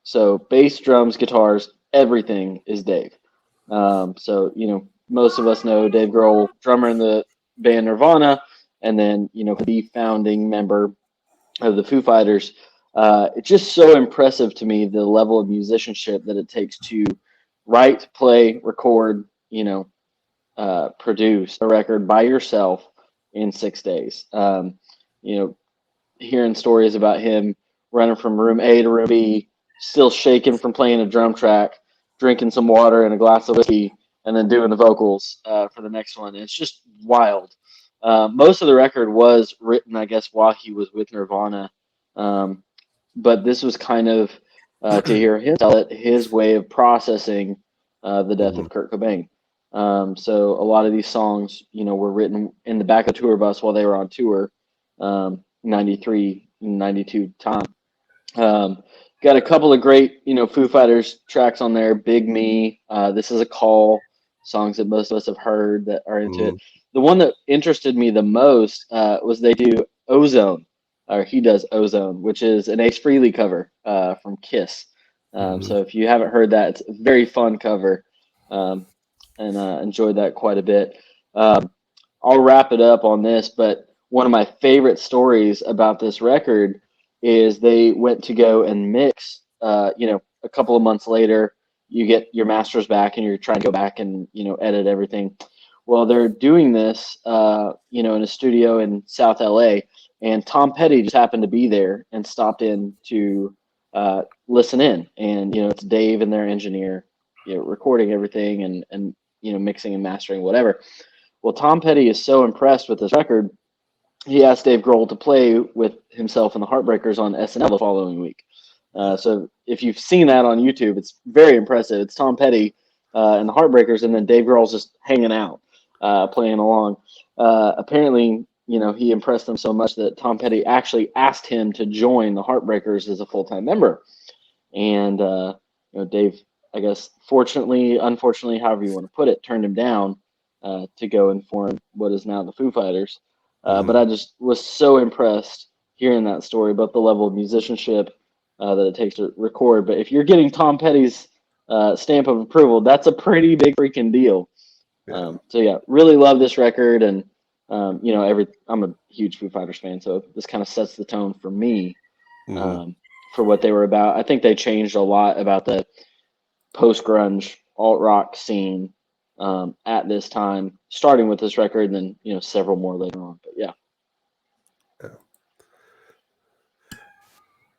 C: So bass, drums, guitars, everything is Dave. Most of us know Dave Grohl, drummer in the band Nirvana, and then, the founding member of the Foo Fighters. It's just so impressive to me, the level of musicianship that it takes to write, play, record, produce a record by yourself in 6 days. Hearing stories about him running from room A to room B, still shaking from playing a drum track, drinking some water and a glass of whiskey, and then doing the vocals for the next one. It's just wild. Most of the record was written, I guess, while he was with Nirvana. But this was kind of, to hear him tell it, his way of processing the death of Kurt Cobain. So a lot of these songs, were written in the back of a tour bus while they were on tour, 93, 92 time. Got a couple of great, Foo Fighters tracks on there. Big Me, This Is a Call, songs that most of us have heard that are into it. The one that interested me the most was they do Ozone, or he does Ozone, which is an Ace Frehley cover from Kiss. So if you haven't heard that, it's a very fun cover. And enjoyed that quite a bit. I'll wrap it up on this, but one of my favorite stories about this record is they went to go and mix, a couple of months later, you get your masters back and you're trying to go back and, edit everything. Well, they're doing this, in a studio in South LA, and Tom Petty just happened to be there and stopped in to listen in. And, it's Dave and their engineer, recording everything and mixing and mastering, whatever. Well, Tom Petty is so impressed with this record, he asked Dave Grohl to play with himself and the Heartbreakers on SNL the following week. So if you've seen that on YouTube, it's very impressive. It's Tom Petty and the Heartbreakers, and then Dave Grohl's just hanging out, playing along. Apparently, he impressed them so much that Tom Petty actually asked him to join the Heartbreakers as a full-time member. And, Dave, I guess, fortunately, unfortunately, however you want to put it, turned him down to go and form what is now the Foo Fighters. But I just was so impressed hearing that story about the level of musicianship that it takes to record. But if you're getting Tom Petty's stamp of approval, that's a pretty big freaking deal.
A: Yeah.
C: So yeah, really love this record, and I'm a huge Foo Fighters fan, so this kind of sets the tone for me
A: Mm-hmm.
C: for what they were about. I think they changed a lot about the post grunge alt rock scene at this time, starting with this record, and then several more later on. But yeah.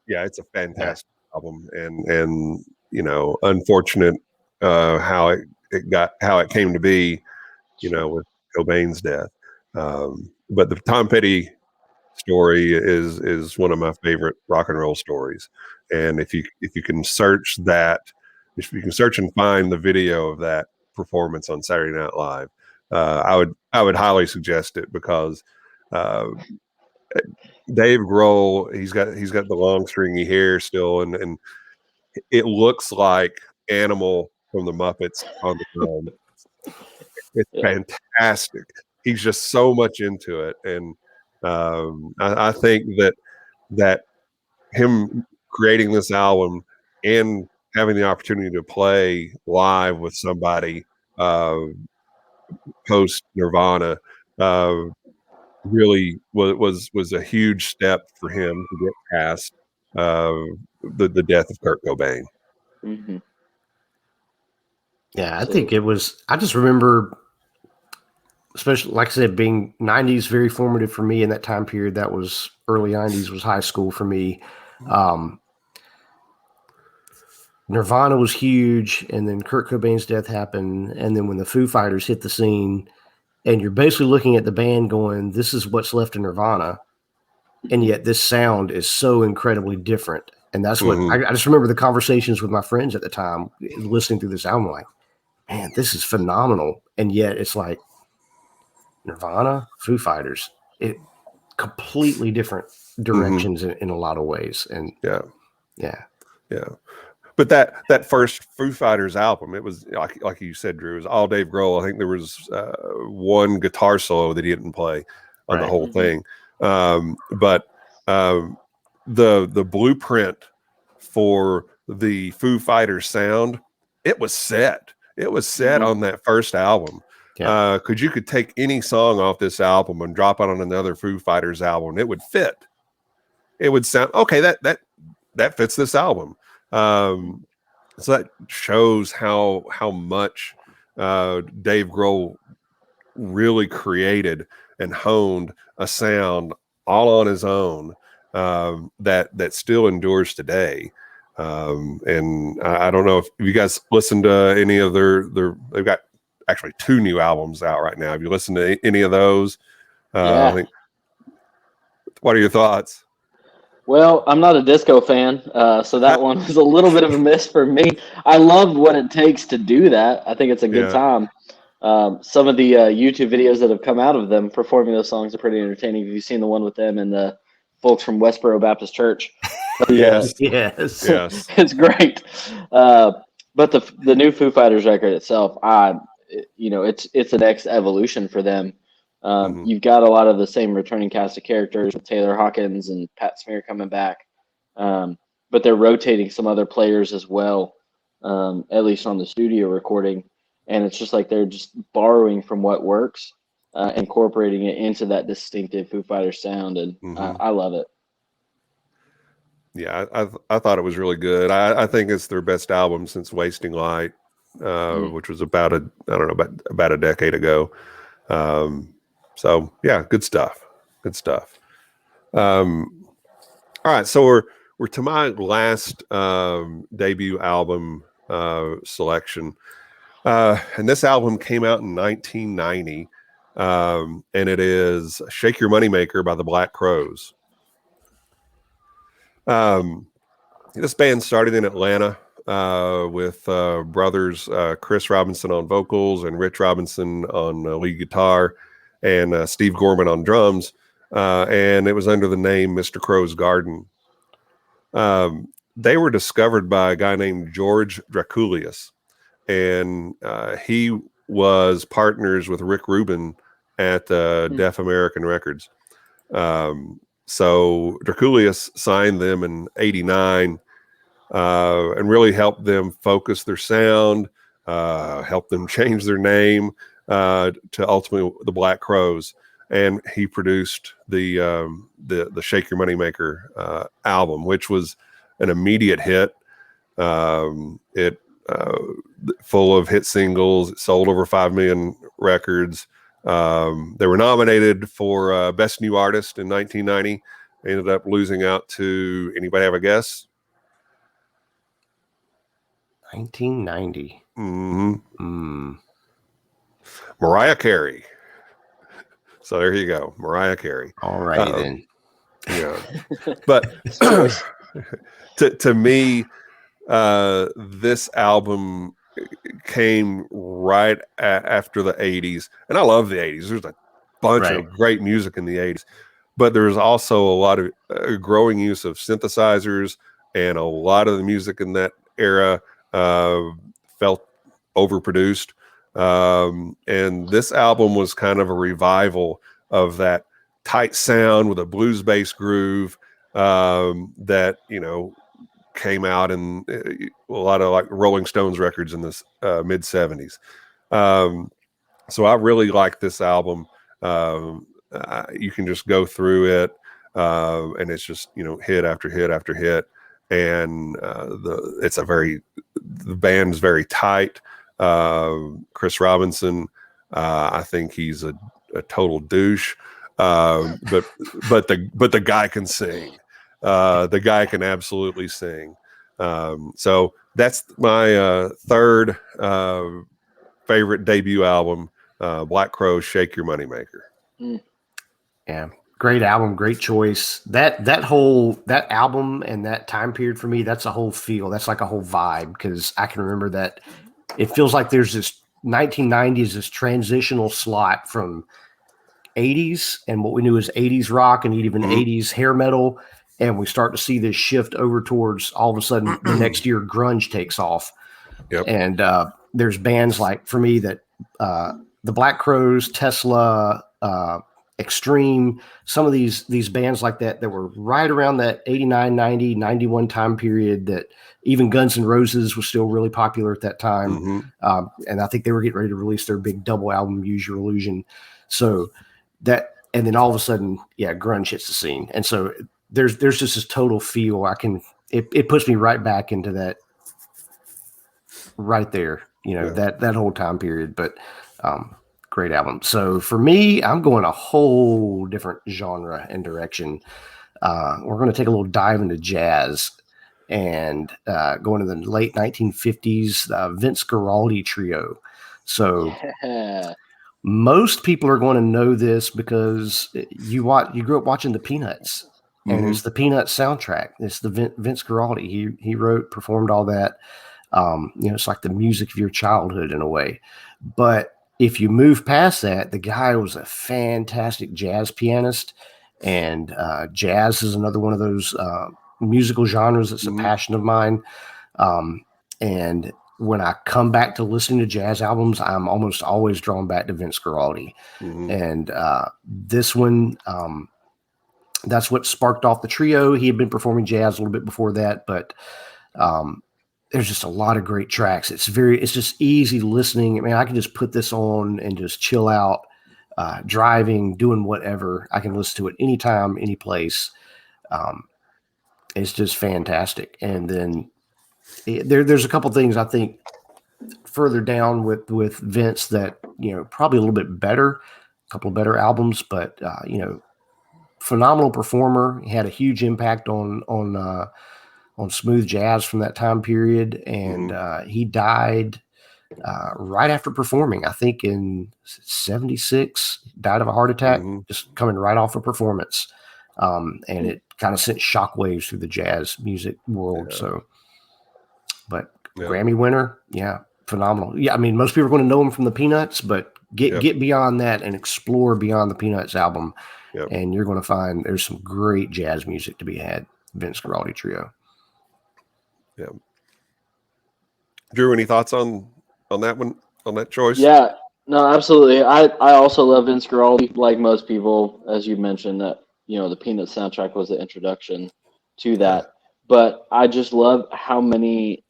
A: Yeah, it's a fantastic album, and unfortunate how it came to be, with Cobain's death. But the Tom Petty story is one of my favorite rock and roll stories. And if you can search that, if you can search and find the video of that performance on Saturday Night Live, I would highly suggest it, because Dave Grohl, he's got the long stringy hair still, and it looks like Animal from the Muppets on the ground. It's
C: Yeah.
A: fantastic. He's just so much into it, and I think that him creating this album and having the opportunity to play live with somebody post Nirvana really was a huge step for him to get past the death of Kurt Cobain.
C: Mm-hmm.
B: Yeah, I think it was. I just remember, especially like I said, being '90s very formative for me in that time period. That was early '90s was high school for me. Nirvana was huge, and then Kurt Cobain's death happened, and then when the Foo Fighters hit the scene, and you're basically looking at the band going, "This is what's left of Nirvana," and yet this sound is so incredibly different. And that's what I just remember the conversations with my friends at the time, listening through this album, like, man, this is phenomenal. And yet it's like Nirvana, Foo Fighters, it completely different directions in a lot of ways. And yeah.
A: But that first Foo Fighters album, it was like you said, Drew, it was all Dave Grohl. I think there was one guitar solo that he didn't play on the whole thing. But the blueprint for the Foo Fighters sound, it was set. It was set on that first album.
B: Yeah.
A: Because you could take any song off this album and drop it on another Foo Fighters album, it would fit. It would sound okay. That fits this album. So that shows how much Dave Grohl really created and honed a sound all on his own that still endures today. And I don't know if you guys listened to any of their they've got actually 2 new albums out right now. Have you listened to any of those?
C: Yeah.
A: What are your thoughts?
C: Well, I'm not a disco fan, so that one was a little bit of a miss for me. I loved what it takes to do that. I think it's a good time. Some of the YouTube videos that have come out of them performing those songs are pretty entertaining. Have you seen the one with them and the folks from Westboro Baptist Church?
A: Yes.
C: It's great. But the new Foo Fighters record itself, it's the next evolution for them. You've got a lot of the same returning cast of characters with Taylor Hawkins and Pat Smear coming back, but they're rotating some other players as well, at least on the studio recording. And it's just like they're just borrowing from what works, incorporating it into that distinctive Foo Fighters sound, and I love it.
A: Yeah, I thought it was really good. I think it's their best album since Wasting Light, which was about a decade ago. So yeah, good stuff. All right, so we're to my last debut album selection, and this album came out in 1990, and it is "Shake Your Moneymaker" by the Black Crowes. This band started in Atlanta with brothers Chris Robinson on vocals and Rich Robinson on lead guitar, and Steve Gorman on drums, and it was under the name Mr. Crow's Garden. They were discovered by a guy named George Draculius, and he was partners with Rick Rubin at Def American Records. So Draculius signed them in '89 and really helped them focus their sound, helped them change their name to ultimately the Black Crowes. and he produced the Shake Your Moneymaker album, which was an immediate hit. It full of hit singles. It sold over 5 million records. They were nominated for Best New Artist in 1990. They ended up losing out to, anybody have a guess?
B: 1990.
A: Mariah Carey. So there you go, Mariah Carey.
B: All righty then.
A: Yeah, but to me, this album came right after the 80s, and I love the 80s. There's a bunch of great music in the 80s, but there's also a lot of growing use of synthesizers, and a lot of the music in that era felt overproduced. And this album was kind of a revival of that tight sound with a blues bass groove that, you know, came out in a lot of like Rolling Stones records in the mid 70s. So I really like this album. You can just go through it and it's just, you know, hit after hit after hit. And the band's very tight. Chris Robinson, I think he's a total douche. But the guy can sing. The guy can absolutely sing. So that's my third favorite debut album, Black Crowes, Shake Your Moneymaker.
B: Yeah, great album, great choice. That album and that time period for me, that's a whole feel. That's like a whole vibe, because I can remember that it feels like there's this 1990s, this transitional slot from 80s and what we knew as 80s rock and even 80s hair metal. And we start to see this shift over towards, all of a sudden, the next year, grunge takes off.
A: Yep.
B: And there's bands like, for me, that the Black Crowes, Tesla, Extreme, some of these bands like that were right around that 89, 90, 91 time period, that even Guns N' Roses was still really popular at that time. And I think they were getting ready to release their big double album, Use Your Illusion. So that, and then all of a sudden, grunge hits the scene. And so there's just this total feel. It puts me right back into that right there, that whole time period. But great album. So for me, I'm going a whole different genre and direction. We're going to take a little dive into jazz and going to the late 1950s, Vince Guaraldi Trio. So most people are going to know this because you grew up watching the Peanuts. And it's the Peanuts soundtrack. It's the Vince Guaraldi. He wrote, performed all that. It's like the music of your childhood in a way. But if you move past that, the guy was a fantastic jazz pianist. And jazz is another one of those musical genres that's a passion of mine. And when I come back to listening to jazz albums, I'm almost always drawn back to Vince Guaraldi. And this one... that's what sparked off the trio. He had been performing jazz a little bit before that, but there's just a lot of great tracks. It's just easy listening. I mean, I can just put this on and just chill out, driving, doing whatever. I can listen to it anytime, any place. It's just fantastic. And then there's a couple things I think further down with Vince that, probably a little bit better, a couple of better albums, but phenomenal performer. He had a huge impact on smooth jazz from that time period, and he died right after performing. I think in '76, died of a heart attack, just coming right off a performance, and it kind of sent shockwaves through the jazz music world. So, but Grammy winner, phenomenal. Yeah, I mean, most people are going to know him from the Peanuts, but get beyond that and explore beyond the Peanuts album. And you're going to find there's some great jazz music to be had. Vince Guaraldi Trio.
A: Yeah. Drew, any thoughts on that one, on that choice?
C: Yeah, no, absolutely. I also love Vince Guaraldi, like most people, as you mentioned, that the Peanuts soundtrack was the introduction to that. But I just love how many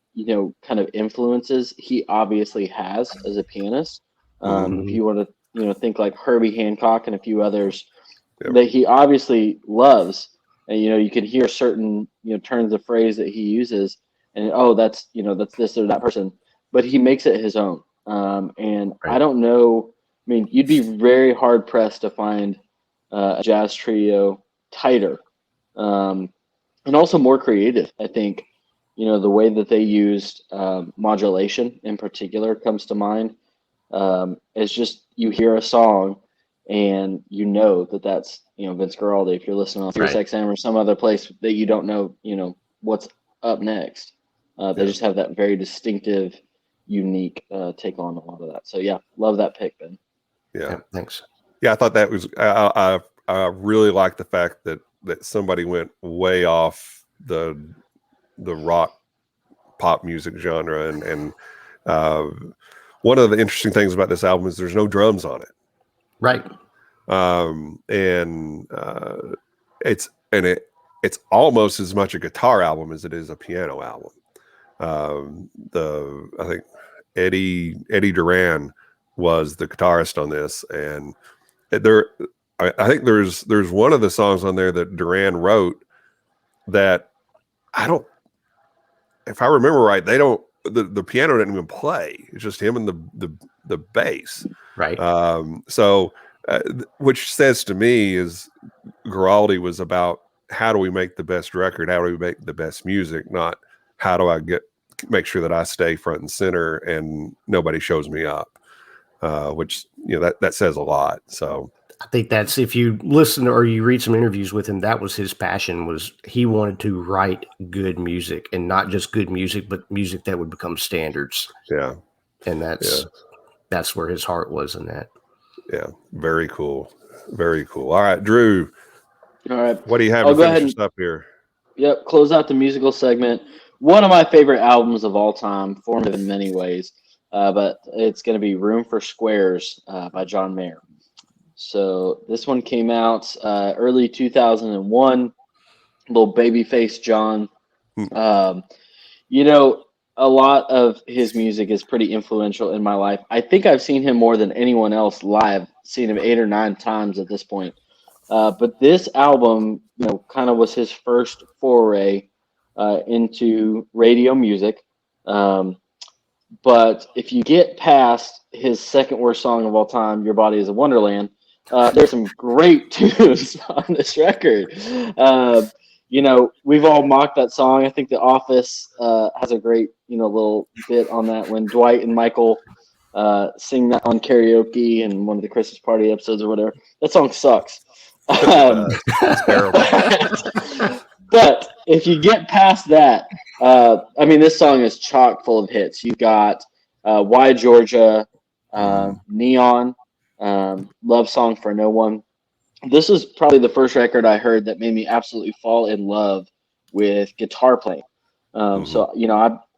C: kind of influences he obviously has as a pianist. If you want to think like Herbie Hancock and a few others
A: Yep.
C: that he obviously loves. And, you can hear certain, turns of phrase that he uses and, that's, that's this or that person, but he makes it his own. And
B: Right.
C: I don't know, I mean, you'd be very hard pressed to find a jazz trio tighter, and also more creative. I think, the way that they used modulation in particular comes to mind. It's just you hear a song and that's Vince Guaraldi. If you're listening on Sirius XM or some other place that you don't know, what's up next. They just have that very distinctive, unique take on a lot of that. So yeah, love that pick, Ben.
A: Yeah,
B: thanks.
A: Yeah, I thought that was. I really like the fact that somebody went way off the rock pop music genre, and one of the interesting things about this album is there's no drums on it.
B: Right.
A: And it's almost as much a guitar album as it is a piano album. I think Eddie Duran was the guitarist on this, and I think there's one of the songs on there that Duran wrote that if I remember right, the piano didn't even play. It's just him and the bass.
B: Right.
A: Which says to me is Guaraldi was about how do we make the best record? How do we make the best music? Not how do I make sure that I stay front and center and nobody shows me up, which, that says a lot. So
B: I think that's, if you listen or you read some interviews with him, that was his passion. Was he wanted to write good music, and not just good music, but music that would become standards.
A: Yeah.
B: And that's where his heart was in that.
A: Yeah. Very cool. Very cool. All right, Drew.
C: All right.
A: What do you have to finish us up here?
C: Yep. Close out the musical segment. One of my favorite albums of all time, formative in many ways, but it's going to be Room for Squares by John Mayer. So this one came out early 2001. Little babyface John. A lot of his music is pretty influential in my life. I think I've seen him more than anyone else live. Seen him 8 or 9 times at this point. But this album, kind of was his first foray into radio music. But if you get past his second worst song of all time, Your Body is a Wonderland, there's some great tunes on this record. We've all mocked that song. I think The Office has a great, little bit on that when Dwight and Michael sing that on karaoke in one of the Christmas party episodes or whatever. That song sucks.
A: It's terrible.
C: But if you get past that, this song is chock full of hits. You've got Why Georgia, Neon, Love Song for No One. This is probably the first record I heard that made me absolutely fall in love with guitar playing. So,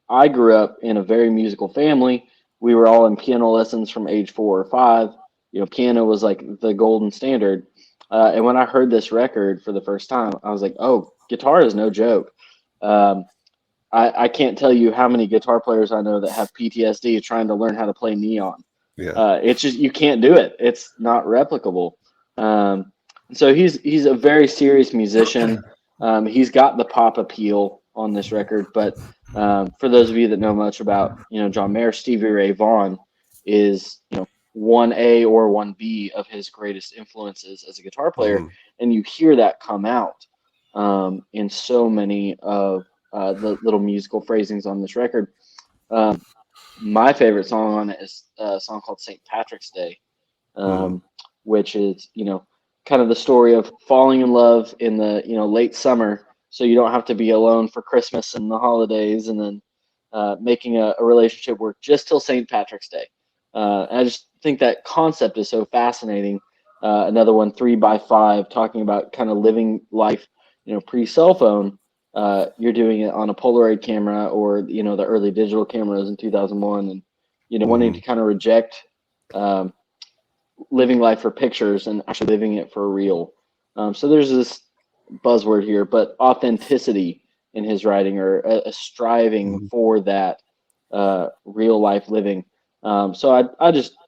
C: I grew up in a very musical family. We were all in piano lessons from age 4 or 5. Piano was like the golden standard. And when I heard this record for the first time, I was like, oh, guitar is no joke. I can't tell you how many guitar players I know that have PTSD trying to learn how to play Neon.
A: Yeah.
C: It's just, you can't do it. It's not replicable. So he's a very serious musician. He's got the pop appeal on this record, but for those of you that know much about, John Mayer, Stevie Ray Vaughan is, 1A or 1B of his greatest influences as a guitar player. And you hear that come out in so many of the little musical phrasings on this record. My favorite song on it is a song called St. Patrick's Day, which is, kind of the story of falling in love in the, late summer, so you don't have to be alone for Christmas and the holidays, and then making a relationship work just till St. Patrick's Day. I just think that concept is so fascinating. Another one, 3x5, talking about kind of living life, pre-cell phone. You're doing it on a Polaroid camera or, the early digital cameras in 2001, and, wanting to kind of reject living life for pictures and actually living it for real. So there's this buzzword here, but authenticity in his writing, or a striving for that real life living. So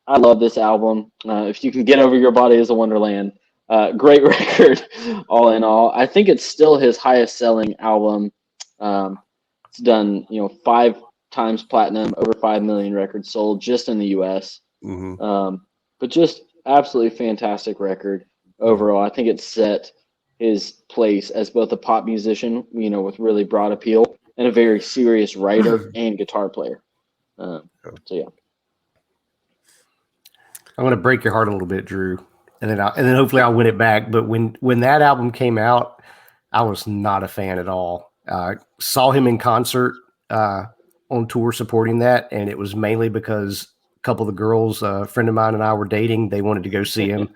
C: I love this album. If You Can Get Over Your Body Is a Wonderland. Great record, all in all. I think it's still his highest selling album. It's done, 5 times platinum, over 5 million records sold just in the U.S. But just absolutely fantastic record overall. I think it set his place as both a pop musician, with really broad appeal, and a very serious writer and guitar player. So yeah.
B: I'm going to break your heart a little bit, Drew, and then hopefully I'll win it back. But when that album came out, I was not a fan at all. Saw him in concert on tour supporting that, and it was mainly because a couple of the girls, a friend of mine and I were dating. They wanted to go see him,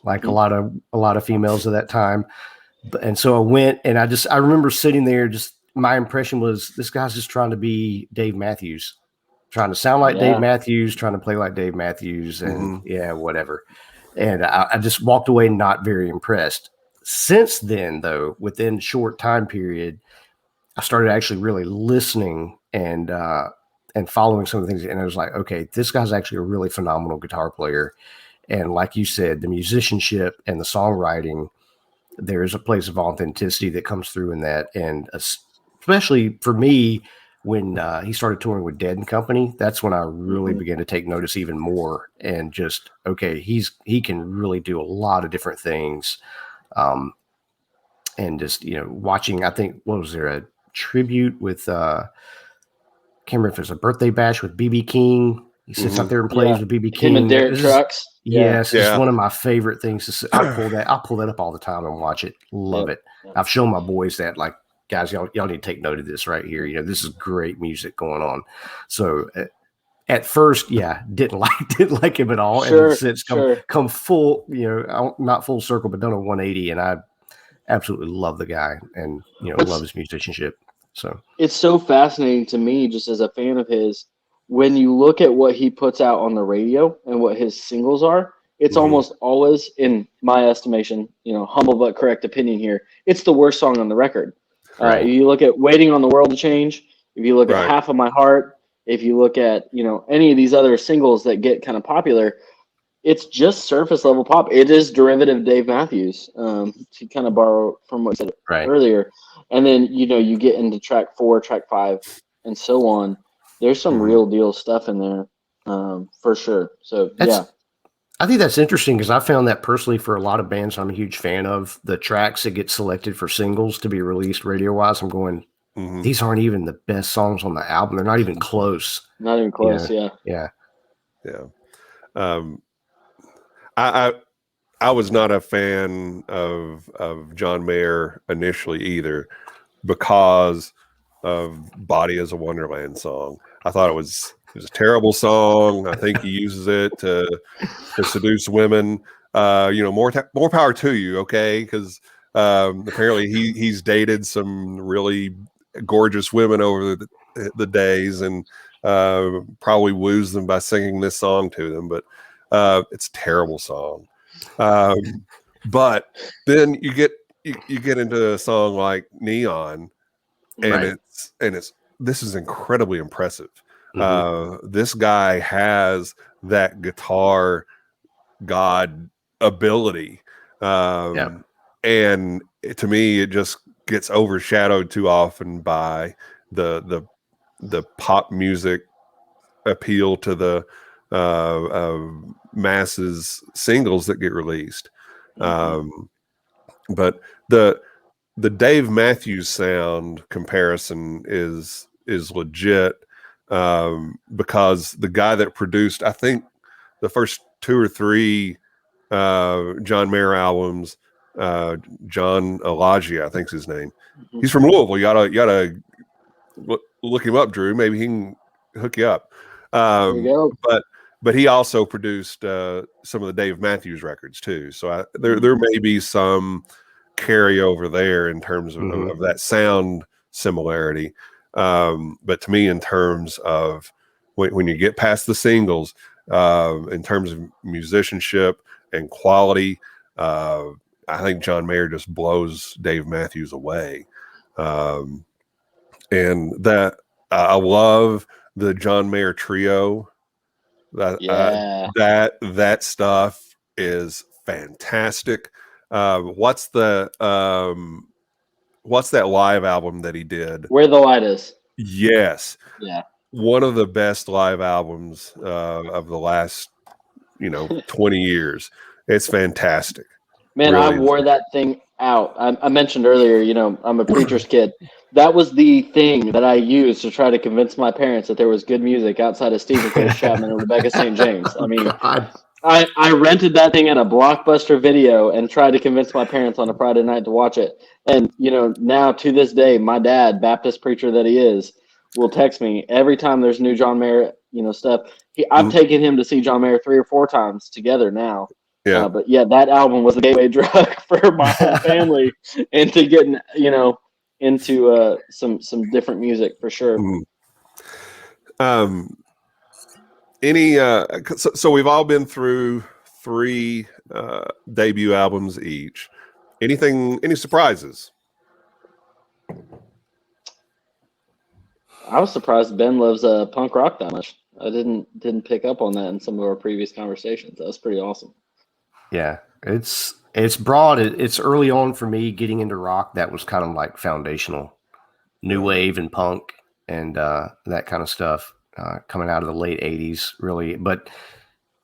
B: like a lot of females at that time. And so I went, and I remember sitting there. Just my impression was this guy's just trying to be Dave Matthews. Trying to sound like Dave Matthews, trying to play like Dave Matthews, and whatever. And I just walked away not very impressed. Since then, though, within a short time period, I started actually really listening and following some of the things. And I was like, okay, this guy's actually a really phenomenal guitar player. And like you said, the musicianship and the songwriting, there is a place of authenticity that comes through in that. And especially for me, when he started touring with Dead and Company, that's when I really began to take notice even more, and just, okay, he can really do a lot of different things. And just, watching, I think, what was there, a tribute with, can't remember if it was a birthday bash with B.B. King. He sits out there and plays with B.B. King.
C: Him and Derek Trucks.
B: Yes, it's one of my favorite things to see. I'll pull that up all the time and watch it. Love it. I've shown my boys that, like, guys, y'all need to take note of this right here. This is great music going on. So at first, didn't like him at all.
C: Sure,
B: and since come full, not full circle, but done a 180. And I absolutely love the guy, and love his musicianship. So
C: it's so fascinating to me, just as a fan of his, when you look at what he puts out on the radio and what his singles are. It's almost always, in my estimation, humble but correct opinion here, it's the worst song on the record. If you look at Waiting on the World to Change, if you look at Half of My Heart, if you look at, any of these other singles that get kind of popular, it's just surface level pop. It is derivative Dave Matthews, to kind of borrow from what I said earlier. And then, you get into track 4, track 5, and so on. There's some real deal stuff in there, for sure. So,
B: I think that's interesting, because I found that personally for a lot of bands I'm a huge fan of, the tracks that get selected for singles to be released radio-wise, I'm going, these aren't even the best songs on the album. They're not even close.
C: Not even close,
B: Yeah.
A: I was not a fan of John Mayer initially either, because of Body is a Wonderland song. I thought it was a terrible song. I think he uses it to seduce women. More power to you, okay? Because apparently he's dated some really gorgeous women over the days, and probably woos them by singing this song to them. But it's a terrible song. But then you get into a song like Neon, and this is incredibly impressive. This guy has that guitar god ability, and to me, it just gets overshadowed too often by the pop music appeal to the masses singles that get released. But the Dave Matthews sound comparison is legit, because the guy that produced, I think, the first 2 or 3 John Mayer albums, John Elijah, I think's his name. He's from Louisville. You gotta look him up, Drew. Maybe he can hook you up.
C: There you go.
A: But he also produced some of the Dave Matthews records too. So there may be some carryover there in terms of that sound similarity. But to me, in terms of when you get past the singles, in terms of musicianship and quality, I think John Mayer just blows Dave Matthews away. And that I love the John Mayer trio That
C: Yeah.
A: that stuff is fantastic. What's that live album that he did?
C: Where the Light Is.
A: Yes,
C: Yeah.
A: one of the best live albums of the last 20 years. It's fantastic.
C: Man, I
A: Really is.
C: wore that thing out. I mentioned earlier, I'm a preacher's kid. That was the thing that I used to try to convince my parents that there was good music outside of Stephen Curtis Chapman and Rebecca St. James. I mean,
B: God.
C: I rented that thing at a Blockbuster Video and tried to convince my parents on a Friday night to watch it. And, now to this day, my dad, Baptist preacher that he is, will text me every time there's new John Mayer, stuff. I've taken him to see John Mayer 3 or 4 times together now.
A: Yeah.
C: But yeah, that album was the gateway drug for my whole family into getting, into some different music for sure.
A: So we've all been through 3 debut albums each. Any surprises?
C: I was surprised Ben loves punk rock that much. I didn't pick up on that in some of our previous conversations. That was pretty awesome.
B: Yeah, it's broad. It's early on for me getting into rock. That was kind of like foundational, new wave and punk and that kind of stuff coming out of the late '80s, really. But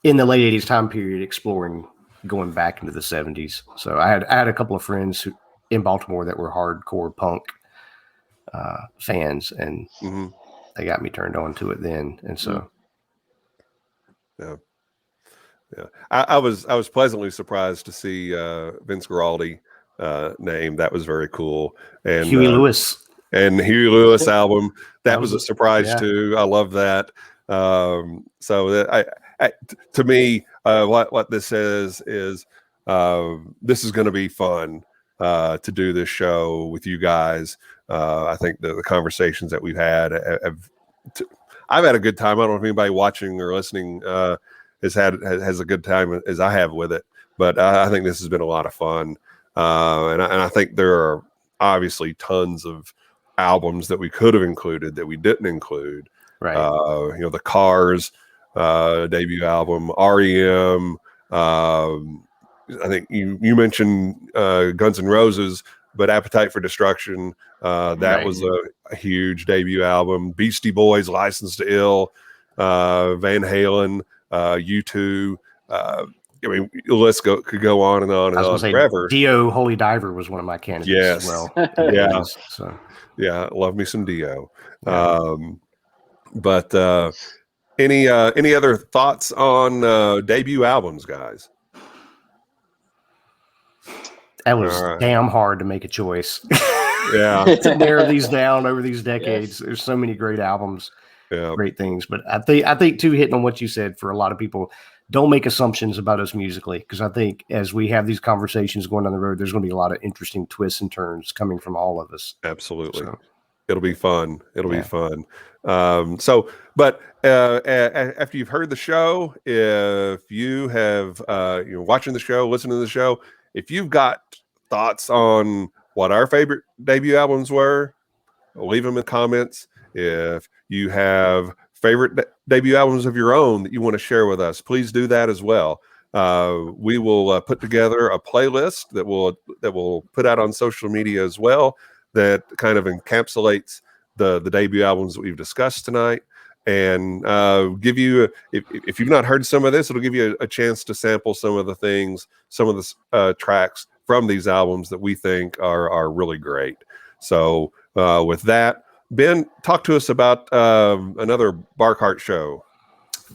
B: in the late '80s time period, exploring, going back into the '70s. So I had a couple of friends in Baltimore that were hardcore punk fans, and they got me turned on to it then. And so,
A: yeah. I was pleasantly surprised to see Vince Guaraldi name. That was very cool. And
B: Huey Lewis
A: album. That was a surprise too. I love that. So that to me, what this says is this is going to be fun to do this show with you guys. I think the conversations that we've had I've had a good time. I don't know if anybody watching or listening has a good time as I have with it, but I think this has been a lot of fun. And I think there are obviously tons of albums that we could have included that we didn't include.
B: right?
A: The Cars debut album, REM. I think you mentioned Guns N' Roses, but Appetite for Destruction. That was a huge debut album. Beastie Boys, License to Ill, Van Halen, U2. I mean, the list could go on and on and on forever.
B: Dio, Holy Diver was one of my candidates as well.
A: Yeah.
B: So.
A: Yeah, love me some Dio.
B: Yeah.
A: But any other thoughts on debut albums, guys?
B: That was damn hard to make a choice.
A: Yeah.
B: To narrow these down over these decades. Yes. There's so many great albums, great things. But I think too, hitting on what you said, for a lot of people, don't make assumptions about us musically, because I think as we have these conversations going down the road, there's going to be a lot of interesting twists and turns coming from all of us.
A: Absolutely. So, it'll be fun. It'll be fun. But after you've heard the show, if you have, you're watching the show, listening to the show, if you've got thoughts on what our favorite debut albums were, leave them in comments. If you have favorite debut albums of your own that you want to share with us, please do that as well. We will put together a playlist that we'll put out on social media as well, that kind of encapsulates the debut albums that we've discussed tonight, and give you, if you've not heard some of this, it'll give you a chance to sample some of the things, some of the tracks from these albums that we think are really great. So with that, Ben, talk to us about another Barkheart show.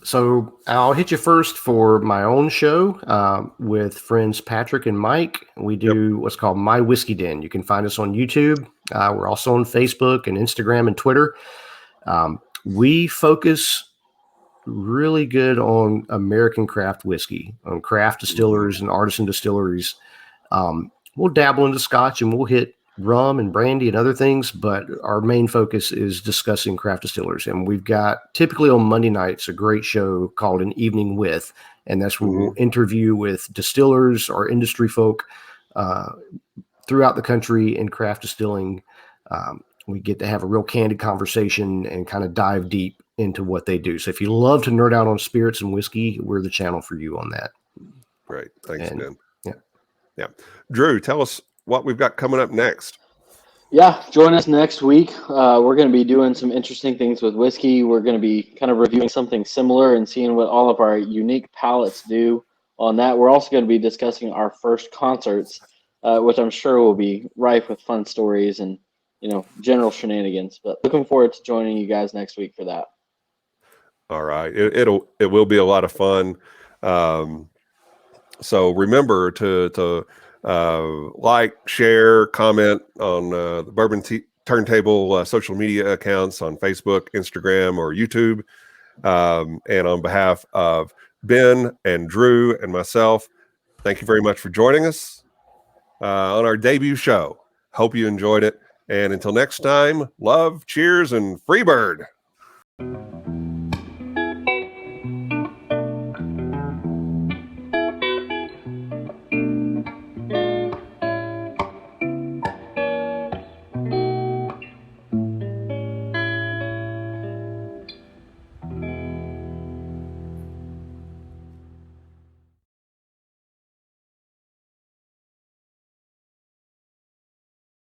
B: So I'll hit you first for my own show with friends Patrick and Mike. We do what's called My Whiskey Den. You can find us on YouTube. We're also on Facebook and Instagram and Twitter. We focus really good on American craft whiskey, on craft distillers and artisan distilleries. We'll dabble into Scotch and we'll hit rum and brandy and other things, but our main focus is discussing craft distillers. And we've got, typically on Monday nights, a great show called An Evening With, and that's where we'll interview with distillers or industry folk throughout the country in craft distilling. We get to have a real candid conversation and kind of dive deep into what they do. So if you love to nerd out on spirits and whiskey, we're the channel for you on that.
A: Great. Thanks, Ben.
B: Yeah.
A: Yeah. Drew, tell us what we've got coming up next.
C: Yeah, join us next week. We're going to be doing some interesting things with whiskey. We're going to be kind of reviewing something similar and seeing what all of our unique palates do on that. We're also going to be discussing our first concerts, which I'm sure will be rife with fun stories and, general shenanigans. But looking forward to joining you guys next week for that.
A: All right. It will be a lot of fun. So remember to like, share, comment on the Bourbon Turntable social media accounts on Facebook, Instagram, or YouTube. And on behalf of Ben and Drew and myself, thank you very much for joining us on our debut show. Hope you enjoyed it. And until next time, love, cheers, and free bird.